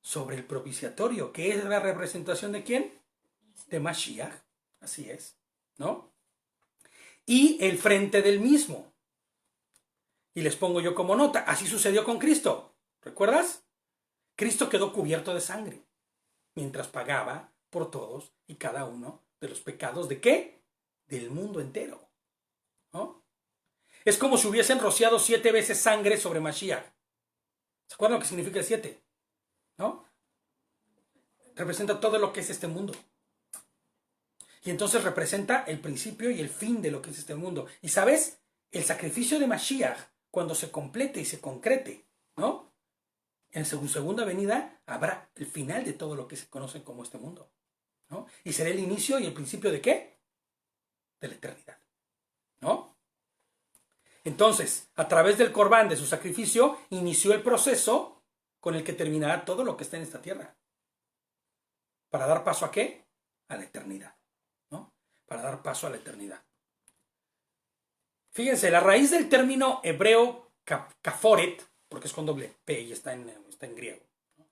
Sobre el propiciatorio, que es la representación de quién? De Mashiach. Así es, ¿no? Y el frente del mismo. Y les pongo yo como nota, así sucedió con Cristo. ¿Recuerdas? Cristo quedó cubierto de sangre mientras pagaba por todos y cada uno de los pecados ¿de qué? Del mundo entero, ¿no? Es como si hubiesen rociado 7 veces sangre sobre Mashiach. ¿Se acuerdan lo que significa el 7? ¿No? Representa todo lo que es este mundo. Y entonces representa el principio y el fin de lo que es este mundo. Y ¿sabes? El sacrificio de Mashiach, cuando se complete y se concrete, ¿no? En su segunda venida habrá el final de todo lo que se conoce como este mundo, ¿no? Y será el inicio y el principio ¿de qué? De la eternidad, ¿no? Entonces, a través del Corbán, de su sacrificio, inició el proceso con el que terminará todo lo que está en esta tierra. ¿Para dar paso a qué? A la eternidad, ¿no? Para dar paso a la eternidad. Fíjense, la raíz del término hebreo kaforet, porque es con doble P y está en griego, ¿no?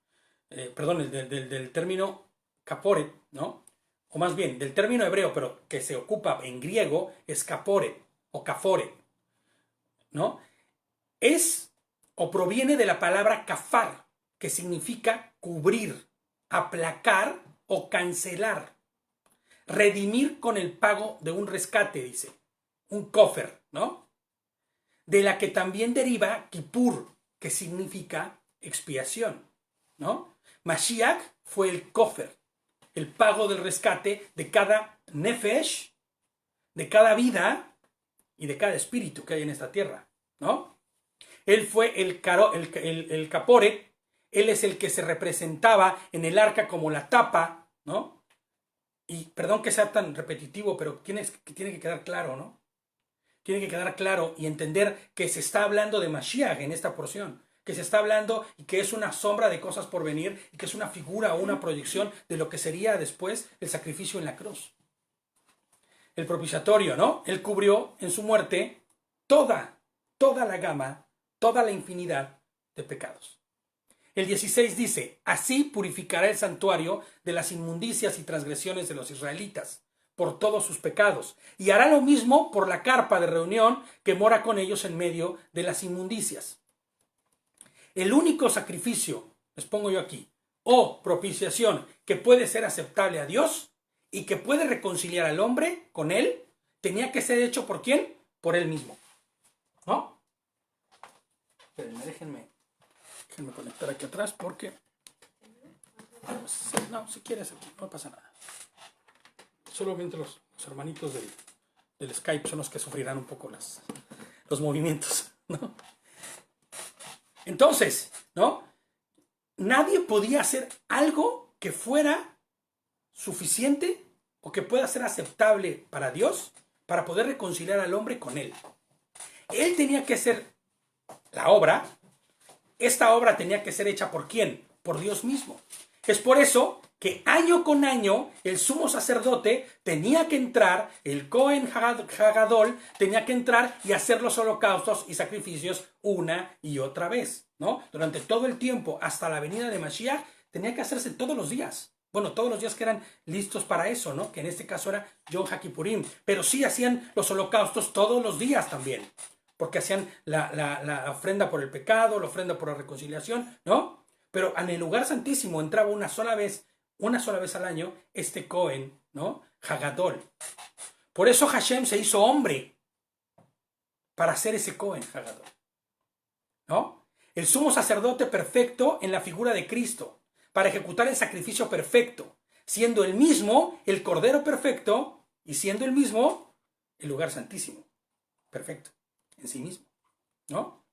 Perdón, del término kaporet, ¿no? O más bien, del término hebreo, pero que se ocupa en griego, es kaporet o kaforet, ¿no? Es o proviene de la palabra kafar, que significa cubrir, aplacar o cancelar. Redimir con el pago de un rescate, dice. Un kofer, ¿no? De la que también deriva Kippur, que significa expiación, ¿no? Mashiach fue el kofer, el pago del rescate de cada nefesh, de cada vida y de cada espíritu que hay en esta tierra, ¿no? Él fue el caporet, él es el que se representaba en el arca como la tapa, ¿no? Y perdón que sea tan repetitivo, pero tiene que quedar claro, ¿no? Tiene que quedar claro y entender que se está hablando de Mashiach en esta porción, que se está hablando y que es una sombra de cosas por venir y que es una figura o una proyección de lo que sería después el sacrificio en la cruz. El propiciatorio, ¿no? Él cubrió en su muerte toda la gama, toda la infinidad de pecados. El 16 dice, así purificará el santuario de las inmundicias y transgresiones de los israelitas, por todos sus pecados, y hará lo mismo por la carpa de reunión que mora con ellos en medio de las inmundicias. El único sacrificio, les pongo yo aquí, o propiciación que puede ser aceptable a Dios y que puede reconciliar al hombre con él, tenía que ser hecho ¿por quién? Por él mismo, ¿no? Espérenme, déjenme conectar aquí atrás porque... No, si quieres aquí, no pasa nada. Solamente los hermanitos del Skype son los que sufrirán un poco los movimientos, ¿no? Entonces, ¿no? Nadie podía hacer algo que fuera suficiente o que pueda ser aceptable para Dios para poder reconciliar al hombre con él. Él tenía que hacer la obra. Esta obra tenía que ser hecha ¿por quién? Por Dios mismo. Es por eso que año con año el sumo sacerdote tenía que entrar, el Cohen Hagadol tenía que entrar y hacer los holocaustos y sacrificios una y otra vez, ¿no? Durante todo el tiempo, hasta la venida de Mashiach, tenía que hacerse todos los días. Bueno, todos los días que eran listos para eso, ¿no? Que en este caso era Yom HaKippurim. Pero sí hacían los holocaustos todos los días también. Porque hacían la ofrenda por el pecado, la ofrenda por la reconciliación, ¿no? Pero en el lugar santísimo entraba una sola vez al año, este Cohen, ¿no? Hagadol. Por eso Hashem se hizo hombre para hacer ese Cohen Hagadol, ¿no? El sumo sacerdote perfecto en la figura de Cristo, para ejecutar el sacrificio perfecto, siendo el mismo el Cordero perfecto y siendo el mismo el lugar santísimo, perfecto, en sí mismo, ¿no?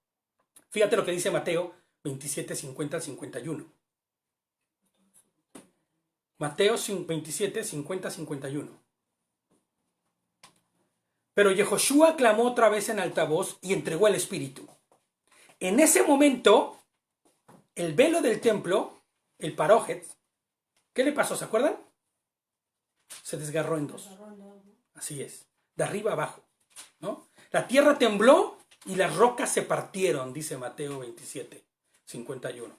Fíjate lo que dice Mateo 27, 50 al 51. Mateo 27, 50, 51. Pero Yehoshua clamó otra vez en alta voz y entregó el Espíritu. En ese momento, el velo del templo, el parójet, ¿qué le pasó? ¿Se acuerdan? Se desgarró en dos. Así es, de arriba abajo, ¿no? La tierra tembló y las rocas se partieron, dice Mateo 27, 51.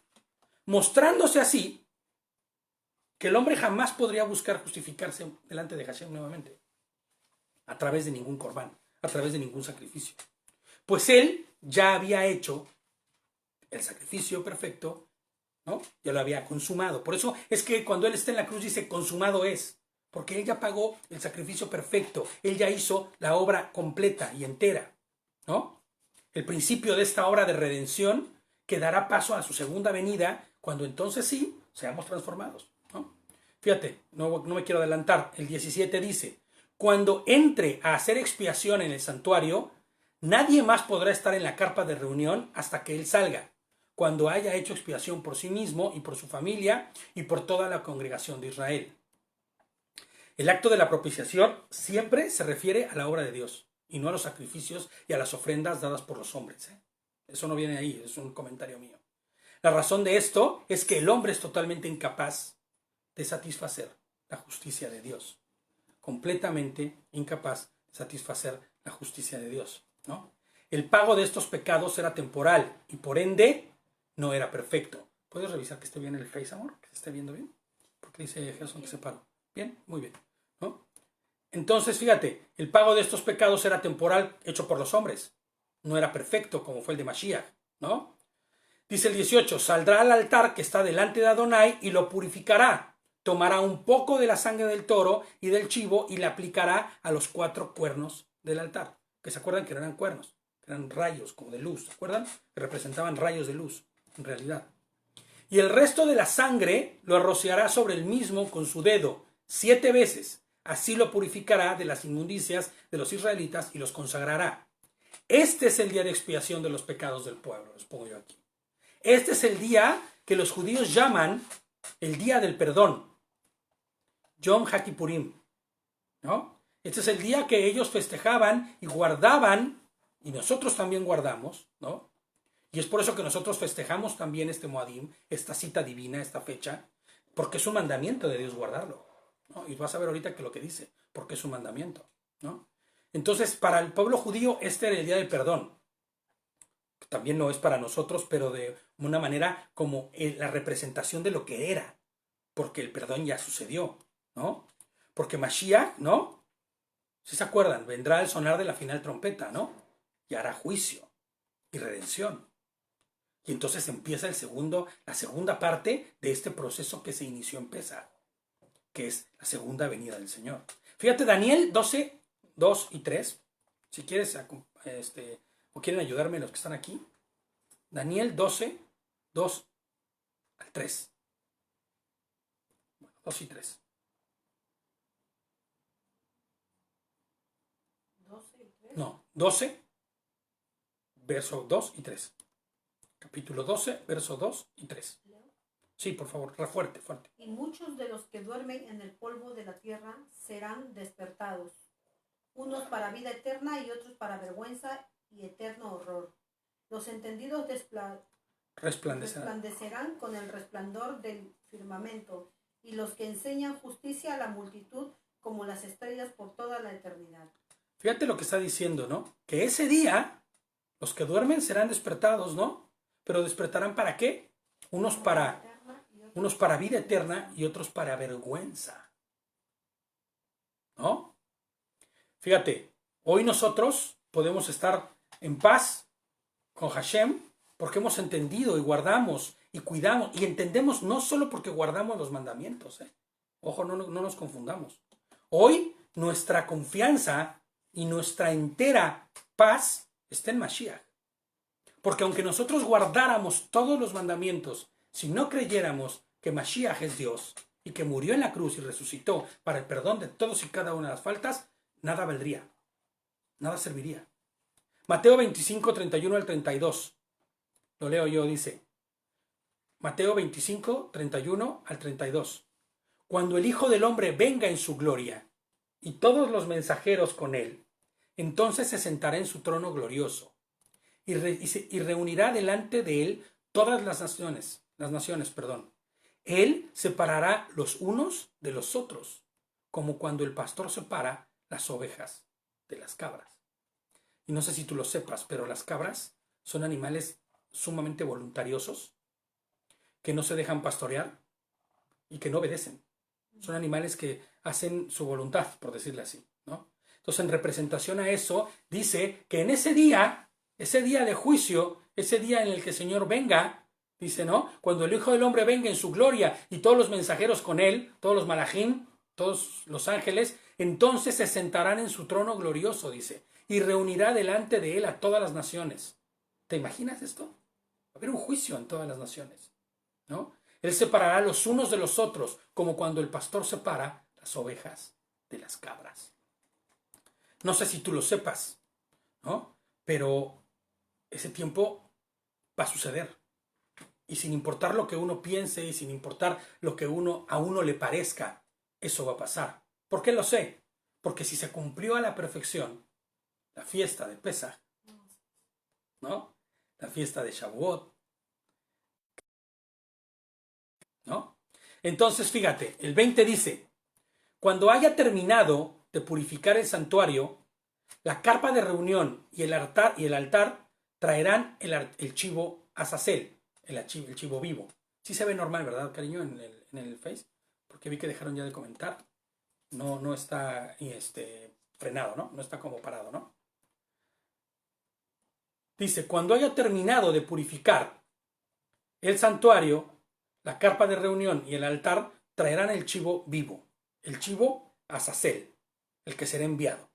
Mostrándose así que el hombre jamás podría buscar justificarse delante de Hashem nuevamente, a través de ningún corbán, a través de ningún sacrificio. Pues él ya había hecho el sacrificio perfecto, ¿no? Ya lo había consumado. Por eso es que cuando Él está en la cruz dice consumado es. Porque Él ya pagó el sacrificio perfecto. Él ya hizo la obra completa y entera, ¿no? El principio de esta obra de redención que dará paso a su segunda venida, cuando entonces sí seamos transformados, ¿no? Fíjate, no me quiero adelantar. El 17 dice, cuando entre a hacer expiación en el santuario, nadie más podrá estar en la carpa de reunión hasta que Él salga, cuando haya hecho expiación por sí mismo y por su familia y por toda la congregación de Israel. El acto de la propiciación siempre se refiere a la obra de Dios y no a los sacrificios y a las ofrendas dadas por los hombres. Eso no viene ahí, es un comentario mío. La razón de esto es que el hombre es totalmente incapaz de satisfacer la justicia de Dios. Completamente incapaz de satisfacer la justicia de Dios, ¿no? El pago de estos pecados era temporal y por ende no era perfecto. ¿Puedes revisar que esté bien el Face, amor? ¿Que se esté viendo bien? Porque dice Gerson que se paró. Bien, muy bien, ¿no? Entonces, fíjate, el pago de estos pecados era temporal, hecho por los hombres. No era perfecto como fue el de Mashiach, ¿no? Dice el 18, saldrá al altar que está delante de Adonai y lo purificará. Tomará un poco de la sangre del toro y del chivo y la aplicará a los 4 cuernos del altar. Que se acuerdan que no eran cuernos, que eran rayos como de luz, ¿se acuerdan? Que representaban rayos de luz, en realidad. Y el resto de la sangre lo rociará sobre el mismo con su dedo 7 veces. Así lo purificará de las inmundicias de los israelitas y los consagrará. Este es el día de expiación de los pecados del pueblo, les pongo yo aquí. Este es el día que los judíos llaman el día del perdón, Yom HaKippurim, ¿no? Este es el día que ellos festejaban y guardaban, y nosotros también guardamos, ¿no? Y es por eso que nosotros festejamos también este Moadim, esta cita divina, esta fecha, porque es un mandamiento de Dios guardarlo, ¿no? Y vas a ver ahorita que lo que dice, porque es un mandamiento, ¿no? Entonces, para el pueblo judío, este era el día del perdón. También no es para nosotros, pero de una manera como la representación de lo que era, porque el perdón ya sucedió, ¿no? Porque Mashiach, ¿no? Si se acuerdan, vendrá el sonar de la final trompeta, ¿no? Y hará juicio y redención. Y entonces empieza la segunda parte de este proceso que se inició en Pesaj, que es la segunda venida del Señor. Fíjate, Daniel 12, 2 y 3, si quieres, o quieren ayudarme los que están aquí. Daniel 12, 2 al 3. Bueno, 2 y 3. 12 y 3. No, 12, verso 2 y 3. Capítulo 12, verso 2 y 3. ¿Leo? Sí, por favor, fuerte, fuerte. Y muchos de los que duermen en el polvo de la tierra serán despertados, unos para vida eterna y otros para vergüenza y eterno horror. Los entendidos resplandecerán con el resplandor del firmamento, y los que enseñan justicia a la multitud como las estrellas por toda la eternidad. Fíjate lo que está diciendo, ¿no? Que ese día los que duermen serán despertados, ¿no? Pero despertarán ¿para qué? Unos para vida eterna y otros para vergüenza, ¿no? Fíjate, hoy nosotros podemos estar en paz con Hashem porque hemos entendido y guardamos y cuidamos y entendemos no solo porque guardamos los mandamientos, Ojo, no nos confundamos. Hoy nuestra confianza y nuestra entera paz está en Mashiach. Porque aunque nosotros guardáramos todos los mandamientos, si no creyéramos que Mashiach es Dios y que murió en la cruz y resucitó para el perdón de todos y cada una de las faltas, nada valdría, nada serviría. Mateo 25, 31 al 32. Lo leo yo, dice. Mateo 25, 31 al 32. Cuando el Hijo del Hombre venga en su gloria y todos los mensajeros con él, entonces se sentará en su trono glorioso y reunirá delante de él todas las naciones. Él separará los unos de los otros, como cuando el pastor separa las ovejas de las cabras. Y no sé si tú lo sepas, pero las cabras son animales sumamente voluntariosos, que no se dejan pastorear y que no obedecen. Son animales que hacen su voluntad, por decirlo así, ¿no? Entonces, en representación a eso, dice que en ese día de juicio, ese día en el que el Señor venga, Dice, ¿no? Cuando el Hijo del Hombre venga en su gloria y todos los mensajeros con él, todos los malajim, todos los ángeles, entonces se sentarán en su trono glorioso, dice, y reunirá delante de él a todas las naciones. ¿Te imaginas esto? Va a haber un juicio en todas las naciones, ¿no? Él separará los unos de los otros, como cuando el pastor separa las ovejas de las cabras. No sé si tú lo sepas, ¿no? Pero ese tiempo va a suceder. Y sin importar lo que uno piense y sin importar lo que a uno le parezca, eso va a pasar. ¿Por qué lo sé? Porque si se cumplió a la perfección la fiesta de Pesaj, ¿no? La fiesta de Shavuot, ¿no? Entonces, fíjate, el 20 dice, cuando haya terminado de purificar el santuario, la carpa de reunión y el altar traerán el chivo azazel, el chivo vivo. Sí se ve normal, ¿verdad, cariño? En el Face, porque vi que dejaron ya de comentar. No está frenado, ¿no? No está como parado, ¿no? Dice, cuando haya terminado de purificar el santuario, la carpa de reunión y el altar traerán el chivo vivo, el chivo azazel, el que será enviado.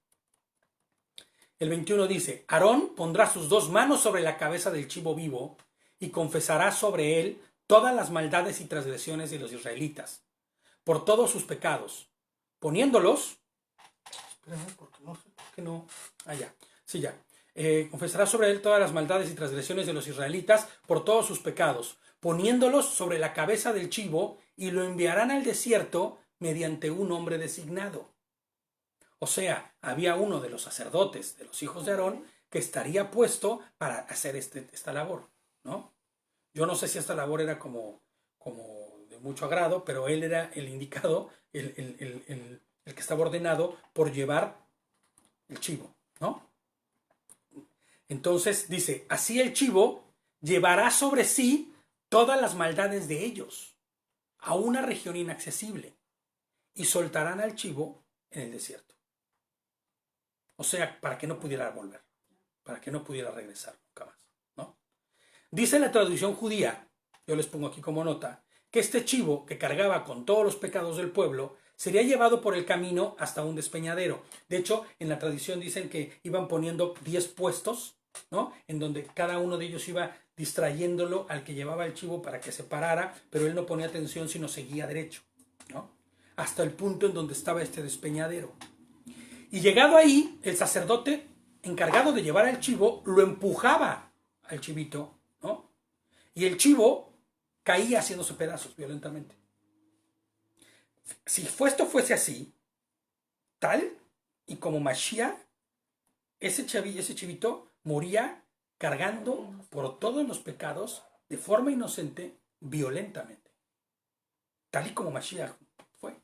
El 21 dice, Aarón pondrá sus 2 manos sobre la cabeza del chivo vivo y confesará sobre él todas las maldades y transgresiones de los israelitas, por todos sus pecados, poniéndolos, espérame, porque no sé por qué no, ya, sí ya, confesará sobre él todas las maldades y transgresiones de los israelitas por todos sus pecados, poniéndolos sobre la cabeza del chivo y lo enviarán al desierto mediante un hombre designado. O sea, había uno de los sacerdotes, de los hijos de Aarón, que estaría puesto para hacer esta labor, ¿no? Yo no sé si esta labor era como de mucho agrado, pero él era el indicado, el que estaba ordenado por llevar el chivo, ¿no? Entonces dice, así el chivo llevará sobre sí todas las maldades de ellos a una región inaccesible y soltarán al chivo en el desierto. O sea, para que no pudiera volver, para que no pudiera regresar nunca más, ¿no? Dice la traducción judía, yo les pongo aquí como nota, que este chivo que cargaba con todos los pecados del pueblo sería llevado por el camino hasta un despeñadero. De hecho, en la tradición dicen que iban poniendo 10 puestos, ¿no? En donde cada uno de ellos iba distrayéndolo al que llevaba el chivo para que se parara, pero él no ponía atención sino seguía derecho, ¿no? Hasta el punto en donde estaba este despeñadero. Y llegado ahí, el sacerdote encargado de llevar al chivo lo empujaba al chivito, ¿no? Y el chivo caía haciéndose pedazos violentamente. Si esto fuese así, tal y como Mashiach, ese chivito moría cargando por todos los pecados de forma inocente, violentamente. Tal y como Mashiach fue,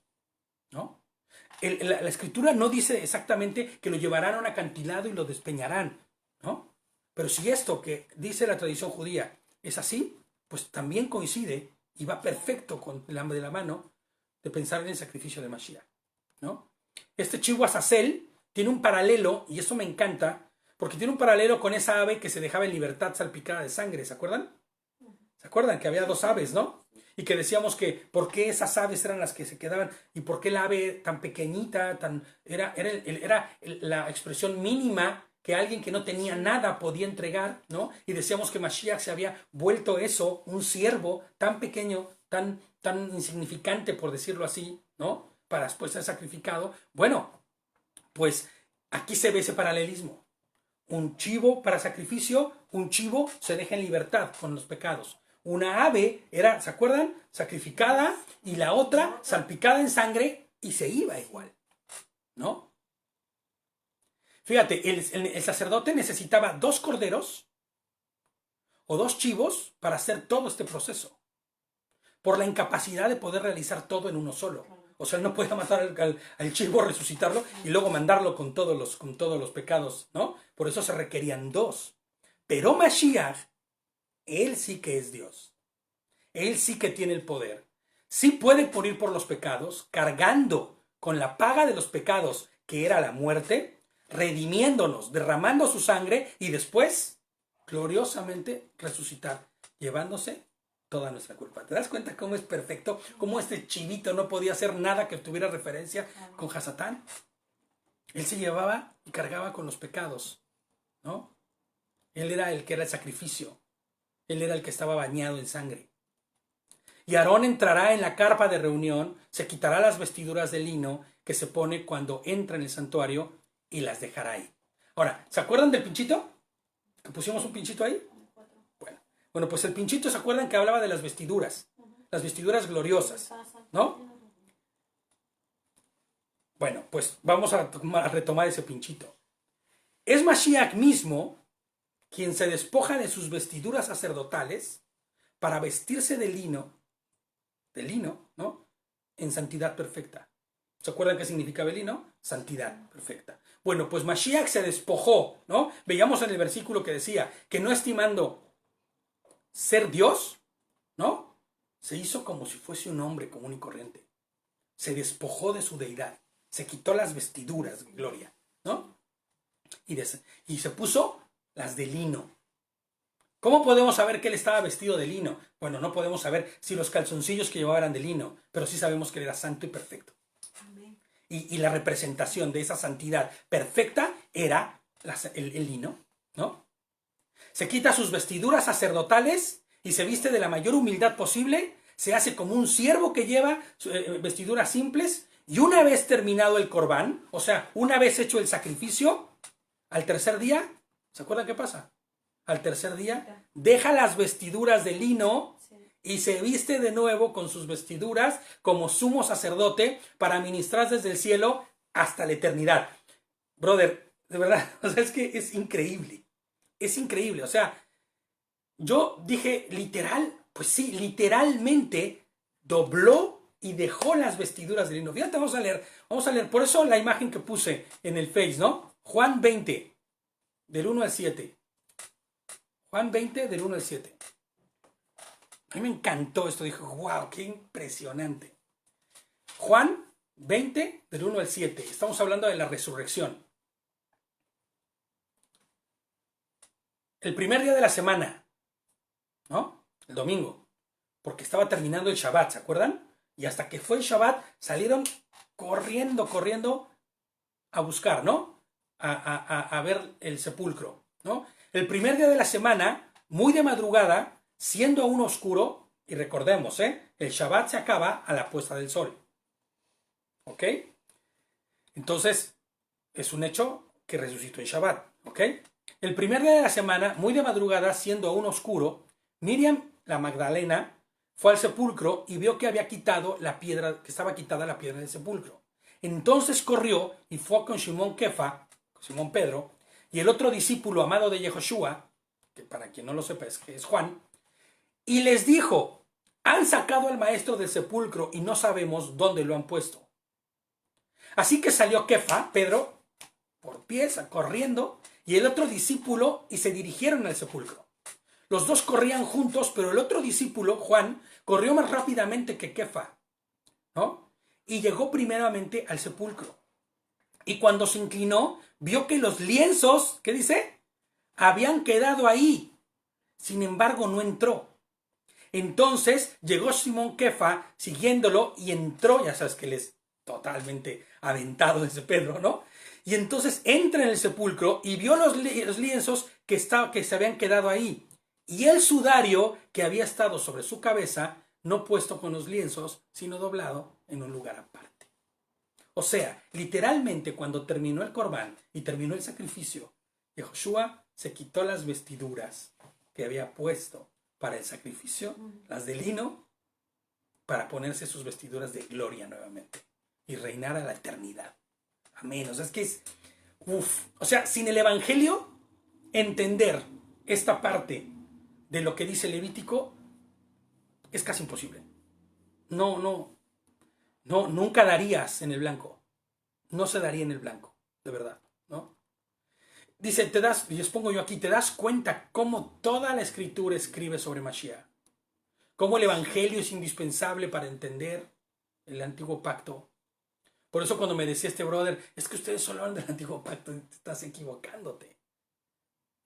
¿no? La escritura no dice exactamente que lo llevarán a un acantilado y lo despeñarán, ¿no? Pero si esto que dice la tradición judía es así, pues también coincide y va perfecto con de la mano de pensar en el sacrificio de Mashiach, ¿no? Este chivo azazel tiene un paralelo, y eso me encanta, porque tiene un paralelo con esa ave que se dejaba en libertad salpicada de sangre, ¿se acuerdan? ¿Se acuerdan que había 2 aves, no? Y que decíamos que por qué esas aves eran las que se quedaban y por qué la ave tan pequeñita, era la expresión mínima que alguien que no tenía nada podía entregar, ¿no? Y decíamos que Mashiach se había vuelto eso, un siervo tan pequeño, tan insignificante, por decirlo así, ¿no? Para después ser sacrificado. Bueno, pues aquí se ve ese paralelismo. Un chivo para sacrificio, un chivo se deja en libertad con los pecados. Una ave era, ¿se acuerdan? Sacrificada y la otra salpicada en sangre y se iba igual, ¿no? Fíjate, el sacerdote necesitaba 2 corderos o 2 chivos para hacer todo este proceso, por la incapacidad de poder realizar todo en uno solo. O sea, él no podía matar al chivo, resucitarlo y luego mandarlo con todos los pecados, ¿no? Por eso se requerían 2. Pero Mashiach, él sí que es Dios. Él sí que tiene el poder. Sí puede morir por los pecados, cargando con la paga de los pecados, que era la muerte, redimiéndonos, derramando su sangre y después, gloriosamente, resucitar, llevándose toda nuestra culpa. ¿Te das cuenta cómo es perfecto? Cómo este chivito no podía hacer nada que tuviera referencia con Hasatán. Él se llevaba y cargaba con los pecados, ¿no? Él era el que era el sacrificio. Él era el que estaba bañado en sangre. Y Aarón entrará en la carpa de reunión, se quitará las vestiduras de lino que se pone cuando entra en el santuario y las dejará ahí. Ahora, ¿se acuerdan del pinchito? ¿Que pusimos un pinchito ahí? Bueno, pues el pinchito, ¿se acuerdan que hablaba de las vestiduras? Las vestiduras gloriosas, ¿no? Bueno, pues vamos a retomar ese pinchito. Es Mashiach mismo quien se despoja de sus vestiduras sacerdotales para vestirse de lino, ¿no? En santidad perfecta. ¿Se acuerdan qué significaba el lino? Santidad perfecta. Bueno, pues Mashiach se despojó, ¿no? Veíamos en el versículo que decía que no estimando ser Dios, ¿no? Se hizo como si fuese un hombre común y corriente. Se despojó de su deidad. Se quitó las vestiduras, gloria, ¿no? Y se puso las de lino. ¿Cómo podemos saber que él estaba vestido de lino? Bueno, no podemos saber si los calzoncillos que llevaba eran de lino, pero sí sabemos que él era santo y perfecto. Y la representación de esa santidad perfecta era el lino, ¿no? Se quita sus vestiduras sacerdotales y se viste de la mayor humildad posible, se hace como un siervo que lleva vestiduras simples, y una vez terminado el corbán, o sea, una vez hecho el sacrificio, al tercer día, ¿se acuerdan qué pasa? Al tercer día, deja las vestiduras de lino y se viste de nuevo con sus vestiduras como sumo sacerdote para ministrar desde el cielo hasta la eternidad. Brother, de verdad, o sea, es que es increíble. Es increíble, o sea, yo dije literal, pues sí, literalmente dobló y dejó las vestiduras de lino. Fíjate, vamos a leer, por eso la imagen que puse en el Face, ¿no? Juan 20, del 1 al 7. Juan 20, del 1 al 7. A mí me encantó esto, dije, wow, qué impresionante. Juan 20, del 1 al 7. Estamos hablando de la resurrección. El primer día de la semana, ¿no? El domingo, porque estaba terminando el Shabbat, ¿se acuerdan? Y hasta que fue el Shabbat, salieron corriendo a buscar, ¿no? A ver el sepulcro, ¿no? El primer día de la semana, muy de madrugada, siendo aún oscuro, y recordemos, el Shabbat se acaba a la puesta del sol. ¿Ok? Entonces, es un hecho que resucitó en Shabbat. ¿Ok? El primer día de la semana, muy de madrugada, siendo aún oscuro, Miriam, la Magdalena, fue al sepulcro y vio que había quitado la piedra, que estaba quitada la piedra del sepulcro. Entonces corrió y fue con Simón Kefa, Simón Pedro, y el otro discípulo amado de Yehoshua, que para quien no lo sepa es Juan, y les dijo, han sacado al maestro del sepulcro y no sabemos dónde lo han puesto. Así que salió Kefa, Pedro, por pies, corriendo, y el otro discípulo, y se dirigieron al sepulcro. Los dos corrían juntos, pero el otro discípulo, Juan, corrió más rápidamente que Kefa, ¿no? Y llegó primeramente al sepulcro. Y cuando se inclinó, vio que los lienzos, ¿qué dice? Habían quedado ahí. Sin embargo, no entró. Entonces llegó Simón Kefa siguiéndolo y entró, ya sabes que él es totalmente aventado ese Pedro, ¿no? Y entonces entra en el sepulcro y vio los lienzos que se habían quedado ahí. Y el sudario que había estado sobre su cabeza, no puesto con los lienzos, sino doblado en un lugar aparte. O sea, literalmente cuando terminó el corbán y terminó el sacrificio, Yehoshua se quitó las vestiduras que había puesto para el sacrificio, las de lino, para ponerse sus vestiduras de gloria nuevamente y reinar a la eternidad. Amén. O sea, es que es... O sea, sin el Evangelio, entender esta parte de lo que dice Levítico es casi imposible. No, nunca darías en el blanco. No se daría en el blanco, de verdad, ¿no? Dice, y les pongo yo aquí, te das cuenta cómo toda la Escritura escribe sobre Mashiach. Cómo el Evangelio es indispensable para entender el Antiguo Pacto. Por eso cuando me decía este brother, es que ustedes solo hablan del Antiguo Pacto, te estás equivocándote,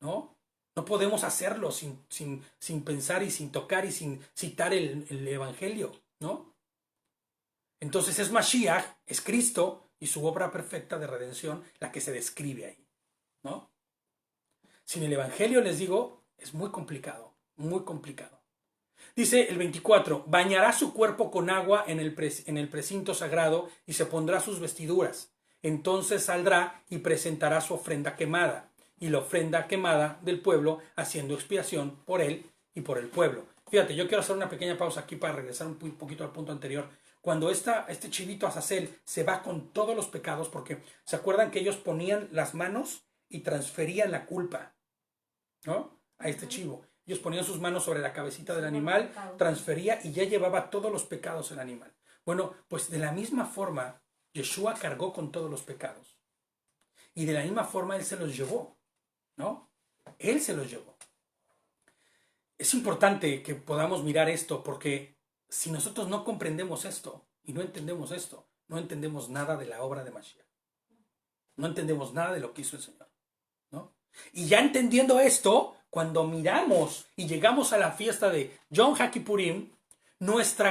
¿no? No podemos hacerlo sin pensar y sin tocar y sin citar el Evangelio, ¿no? Entonces es Mashiach, es Cristo y su obra perfecta de redención la que se describe ahí, ¿no? Sin el Evangelio, les digo, es muy complicado, muy complicado. Dice el 24, bañará su cuerpo con agua en el precinto sagrado y se pondrá sus vestiduras. Entonces saldrá y presentará su ofrenda quemada y la ofrenda quemada del pueblo, haciendo expiación por él y por el pueblo. Fíjate, yo quiero hacer una pequeña pausa aquí para regresar un poquito al punto anterior. Cuando este chivito Azazel se va con todos los pecados, porque se acuerdan que ellos ponían las manos y transferían la culpa, ¿no? A este chivo. Ellos ponían sus manos sobre la cabecita del animal, transfería y ya llevaba todos los pecados el animal. Bueno, pues de la misma forma, Yeshua cargó con todos los pecados. Y de la misma forma Él se los llevó, ¿no? Él se los llevó. Es importante que podamos mirar esto, porque si nosotros no comprendemos esto y no entendemos esto, no entendemos nada de la obra de Mashiach. No entendemos nada de lo que hizo el Señor, ¿no? Y ya entendiendo esto, cuando miramos y llegamos a la fiesta de Yom HaKippurim, nuestra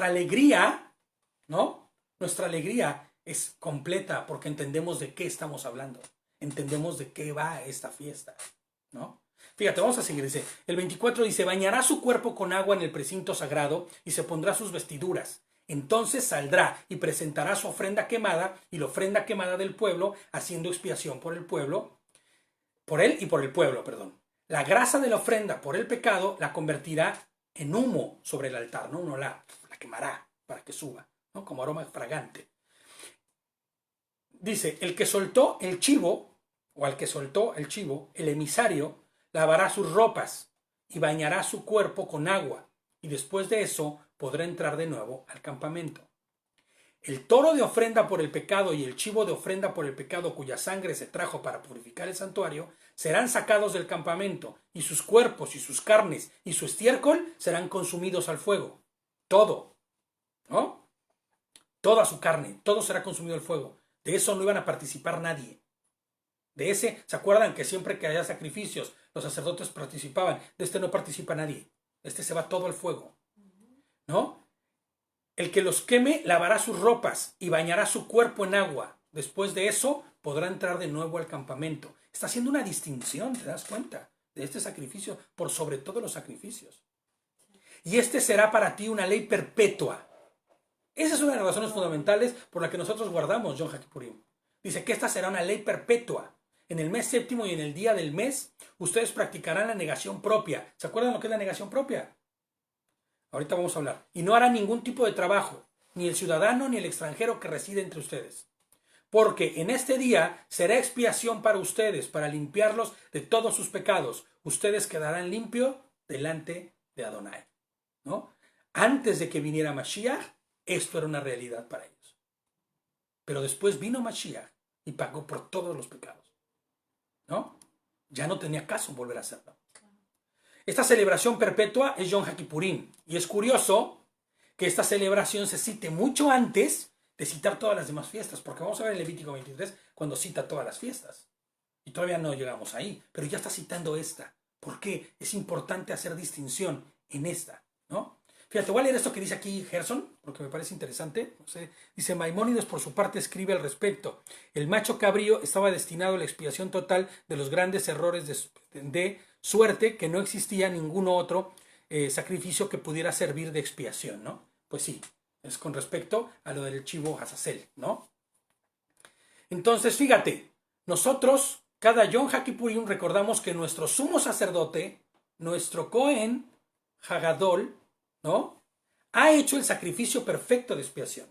alegría, ¿no? Nuestra alegría es completa porque entendemos de qué estamos hablando. Entendemos de qué va esta fiesta, ¿no? Fíjate, vamos a seguir. Dice, el 24 dice, bañará su cuerpo con agua en el precinto sagrado y se pondrá sus vestiduras. Entonces saldrá y presentará su ofrenda quemada y la ofrenda quemada del pueblo, haciendo expiación por el pueblo, por él y por el pueblo, perdón. La grasa de la ofrenda por el pecado la convertirá en humo sobre el altar, ¿no? Uno la quemará para que suba, ¿no? Como aroma fragante. Dice, el que soltó el chivo, o al que soltó el chivo, el emisario, lavará sus ropas y bañará su cuerpo con agua, y después de eso podrá entrar de nuevo al campamento. El toro de ofrenda por el pecado y el chivo de ofrenda por el pecado cuya sangre se trajo para purificar el santuario serán sacados del campamento, y sus cuerpos y sus carnes y su estiércol serán consumidos al fuego. Todo, ¿no? Toda su carne, todo será consumido al fuego. De eso no iban a participar nadie. De ese, ¿se acuerdan que siempre que haya sacrificios los sacerdotes participaban? De este no participa nadie. Este se va todo al fuego, ¿no? El que los queme lavará sus ropas y bañará su cuerpo en agua. Después de eso podrá entrar de nuevo al campamento. Está haciendo una distinción, ¿te das cuenta? De este sacrificio por sobre todos los sacrificios. Y este será para ti una ley perpetua. Esa es una de las razones fundamentales por la que nosotros guardamos Yom HaKippurim. Dice que esta será una ley perpetua. En el mes séptimo y en el día del mes, ustedes practicarán la negación propia. ¿Se acuerdan lo que es la negación propia? Ahorita vamos a hablar. Y no harán ningún tipo de trabajo, ni el ciudadano ni el extranjero que reside entre ustedes. Porque en este día será expiación para ustedes, para limpiarlos de todos sus pecados. Ustedes quedarán limpios delante de Adonai, ¿no? Antes de que viniera Mashiach, esto era una realidad para ellos. Pero después vino Mashiach y pagó por todos los pecados, ¿no? Ya no tenía caso volver a hacerlo. Esta celebración perpetua es Yom HaKippurim. Y es curioso que esta celebración se cite mucho antes de citar todas las demás fiestas. Porque vamos a ver en Levítico 23 cuando cita todas las fiestas. Y todavía no llegamos ahí. Pero ya está citando esta. ¿Por qué? Es importante hacer distinción en esta, ¿no? Fíjate, voy a leer esto que dice aquí Gerson, porque me parece interesante. No sé, dice, Maimónides por su parte escribe al respecto. El macho cabrío estaba destinado a la expiación total de los grandes errores de suerte que no existía ningún otro sacrificio que pudiera servir de expiación, ¿no? Pues sí, es con respecto a lo del chivo Azazel, ¿no? Entonces, fíjate, nosotros, cada Yom HaKippurim, recordamos que nuestro sumo sacerdote, nuestro Cohen Hagadol, ¿no? Ha hecho el sacrificio perfecto de expiación.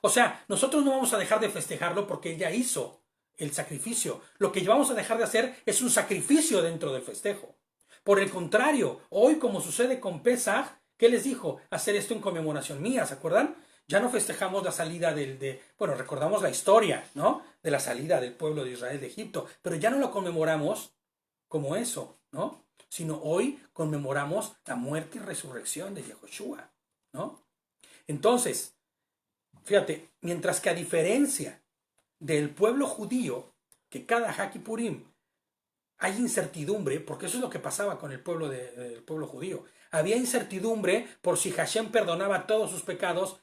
O sea, nosotros no vamos a dejar de festejarlo porque él ya hizo el sacrificio. Lo que vamos a dejar de hacer es un sacrificio dentro del festejo. Por el contrario, hoy, como sucede con Pesaj, ¿qué les dijo? Hacer esto en conmemoración mía, ¿se acuerdan? Ya no festejamos la salida bueno, recordamos la historia, ¿no? De la salida del pueblo de Israel de Egipto, pero ya no lo conmemoramos como eso, ¿no? Sino hoy conmemoramos la muerte y resurrección de Yehoshua, ¿no? Entonces, fíjate, mientras que a diferencia del pueblo judío, que cada HaKippurim hay incertidumbre, porque eso es lo que pasaba con el pueblo, el pueblo judío. Había incertidumbre por si Hashem perdonaba todos sus pecados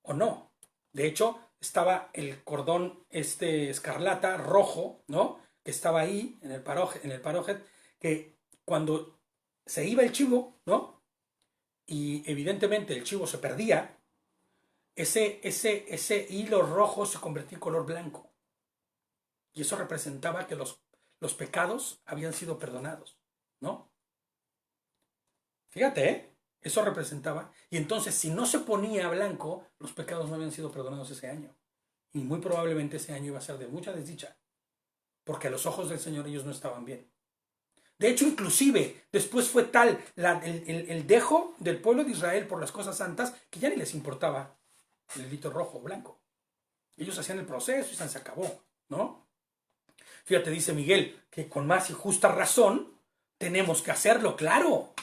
o no. De hecho, estaba el cordón escarlata, rojo, ¿no? Que estaba ahí en el parojet, que cuando se iba el chivo, ¿no? Y evidentemente el chivo se perdía, ese hilo rojo se convertía en color blanco. Y eso representaba que los pecados habían sido perdonados, ¿no? Fíjate, ¿eh? Eso representaba. Y entonces, si no se ponía blanco, los pecados no habían sido perdonados ese año. Y muy probablemente ese año iba a ser de mucha desdicha. Porque a los ojos del Señor ellos no estaban bien. De hecho, inclusive, después fue tal el dejo del pueblo de Israel por las cosas santas que ya ni les importaba el hilito rojo o blanco. Ellos hacían el proceso y se acabó, ¿no? Fíjate, dice Miguel, que con más y justa razón tenemos que hacerlo, claro.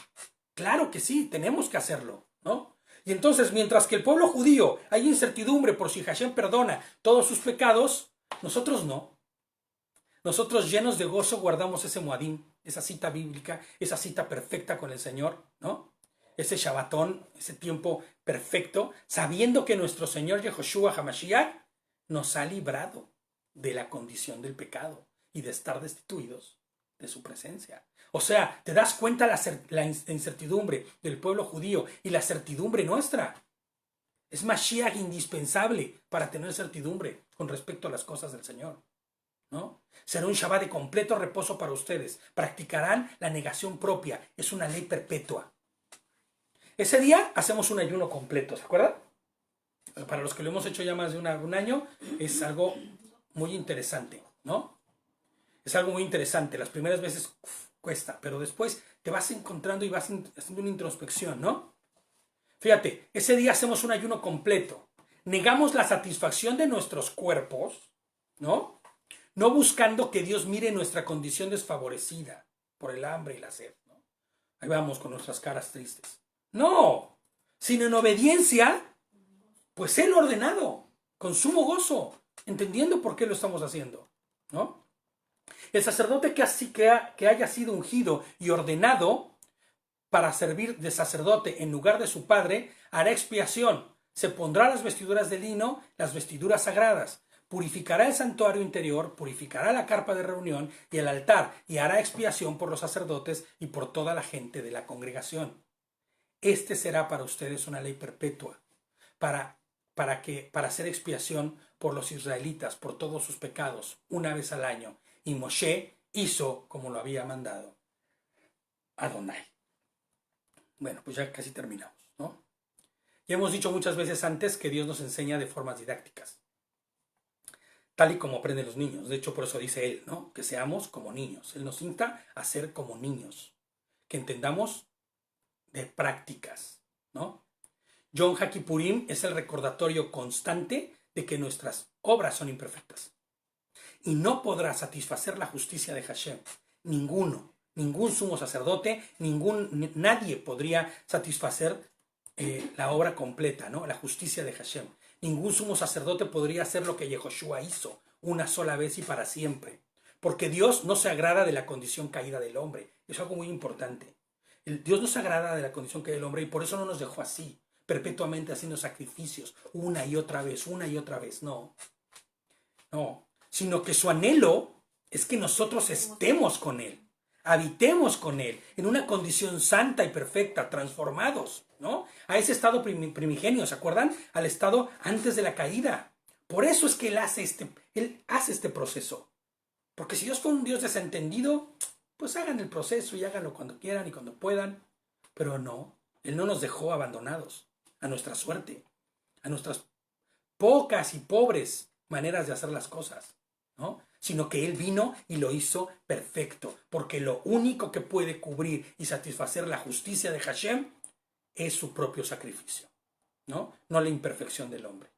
Claro que sí, tenemos que hacerlo, ¿no? Y entonces, mientras que el pueblo judío hay incertidumbre por si Hashem perdona todos sus pecados, nosotros no. Nosotros llenos de gozo guardamos ese Moadim, esa cita bíblica, esa cita perfecta con el Señor, ¿no? Ese Shabbatón, ese tiempo perfecto, sabiendo que nuestro Señor Yehoshua HaMashiach nos ha librado de la condición del pecado y de estar destituidos de su presencia. O sea, te das cuenta la incertidumbre del pueblo judío y la certidumbre nuestra. Es Mashiach indispensable para tener certidumbre con respecto a las cosas del Señor, ¿no? Será un Shabbat de completo reposo para ustedes. Practicarán la negación propia. Es una ley perpetua. Ese día hacemos un ayuno completo, ¿se acuerdan? Para los que lo hemos hecho ya más de un año, es algo muy interesante, ¿no? Es algo muy interesante. Las primeras veces cuesta, pero después te vas encontrando y vas haciendo una introspección, ¿no? Fíjate, ese día hacemos un ayuno completo. Negamos la satisfacción de nuestros cuerpos, ¿no? No buscando que Dios mire nuestra condición desfavorecida por el hambre y la sed, ¿no? Ahí vamos con nuestras caras tristes. No, sino en obediencia, pues Él ordenado, con sumo gozo, entendiendo por qué lo estamos haciendo, ¿no? El sacerdote que haya sido ungido y ordenado para servir de sacerdote en lugar de su padre, hará expiación. Se pondrá las vestiduras de lino, las vestiduras sagradas. Purificará el santuario interior, purificará la carpa de reunión y el altar, y hará expiación por los sacerdotes y por toda la gente de la congregación. Este será para ustedes una ley perpetua, para hacer expiación por los israelitas, por todos sus pecados, una vez al año. Y Moshe hizo como lo había mandado Adonai. Bueno, pues ya casi terminamos, ¿no? Ya hemos dicho muchas veces antes que Dios nos enseña de formas didácticas, tal y como aprenden los niños. De hecho, por eso dice Él, ¿no? Que seamos como niños. Él nos insta a ser como niños, que entendamos de prácticas, ¿no? Yom HaKippurim es el recordatorio constante de que nuestras obras son imperfectas. Y no podrá satisfacer la justicia de Hashem. Ningún sumo sacerdote, nadie podría satisfacer la obra completa, ¿no? La justicia de Hashem. Ningún sumo sacerdote podría hacer lo que Yehoshua hizo una sola vez y para siempre. Porque Dios no se agrada de la condición caída del hombre. Es algo muy importante. Dios no se agrada de la condición caída del hombre y por eso no nos dejó así, perpetuamente haciendo sacrificios una y otra vez. No. Sino que su anhelo es que nosotros estemos con Él, habitemos con Él, en una condición santa y perfecta, transformados, ¿no? A ese estado primigenio, ¿se acuerdan? Al estado antes de la caída. Por eso es que Él hace este proceso. Porque si Dios fue un Dios desentendido, pues hagan el proceso y háganlo cuando quieran y cuando puedan. Pero no, Él no nos dejó abandonados a nuestra suerte, a nuestras pocas y pobres maneras de hacer las cosas, ¿no? Sino que Él vino y lo hizo perfecto, porque lo único que puede cubrir y satisfacer la justicia de Hashem es su propio sacrificio, ¿no? No la imperfección del hombre.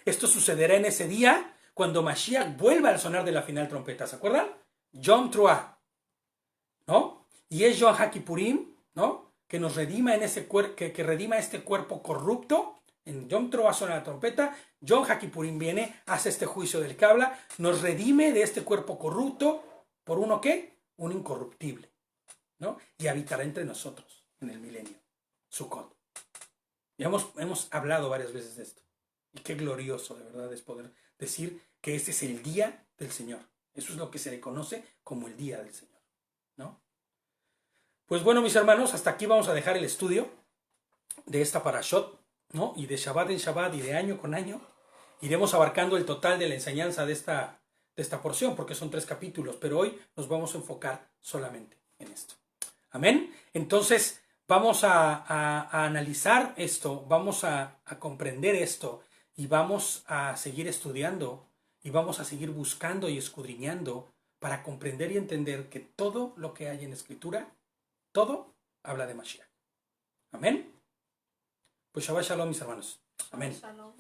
Esto sucederá en ese día cuando Mashiach vuelva al sonar de la final trompeta, ¿se acuerdan? Yom Truah, ¿no? Y es Yom HaKippurim, ¿no? Que nos redima que redima este cuerpo corrupto. En Yom Truah suena la trompeta, Yom HaKippurim viene, hace este juicio del que habla, nos redime de este cuerpo corrupto, ¿por uno qué? un incorruptible, ¿no? Y habitará entre nosotros en el milenio, Sukkot. Ya hemos hablado varias veces de esto. Y qué glorioso, de verdad, es poder decir que este es el día del Señor. Eso es lo que se le conoce como el día del Señor, ¿no? Pues bueno, mis hermanos, hasta aquí vamos a dejar el estudio de esta parashot, ¿no? Y de Shabbat en Shabbat y de año con año. Iremos abarcando el total de la enseñanza de esta porción, porque son 3 capítulos, pero hoy nos vamos a enfocar solamente en esto. Amén. Entonces, vamos a analizar esto, vamos a comprender esto y vamos a seguir estudiando y vamos a seguir buscando y escudriñando para comprender y entender que todo lo que hay en Escritura, todo habla de Mashiach. Amén. Pues Shabbat Shalom, mis hermanos. Amén. Shalom.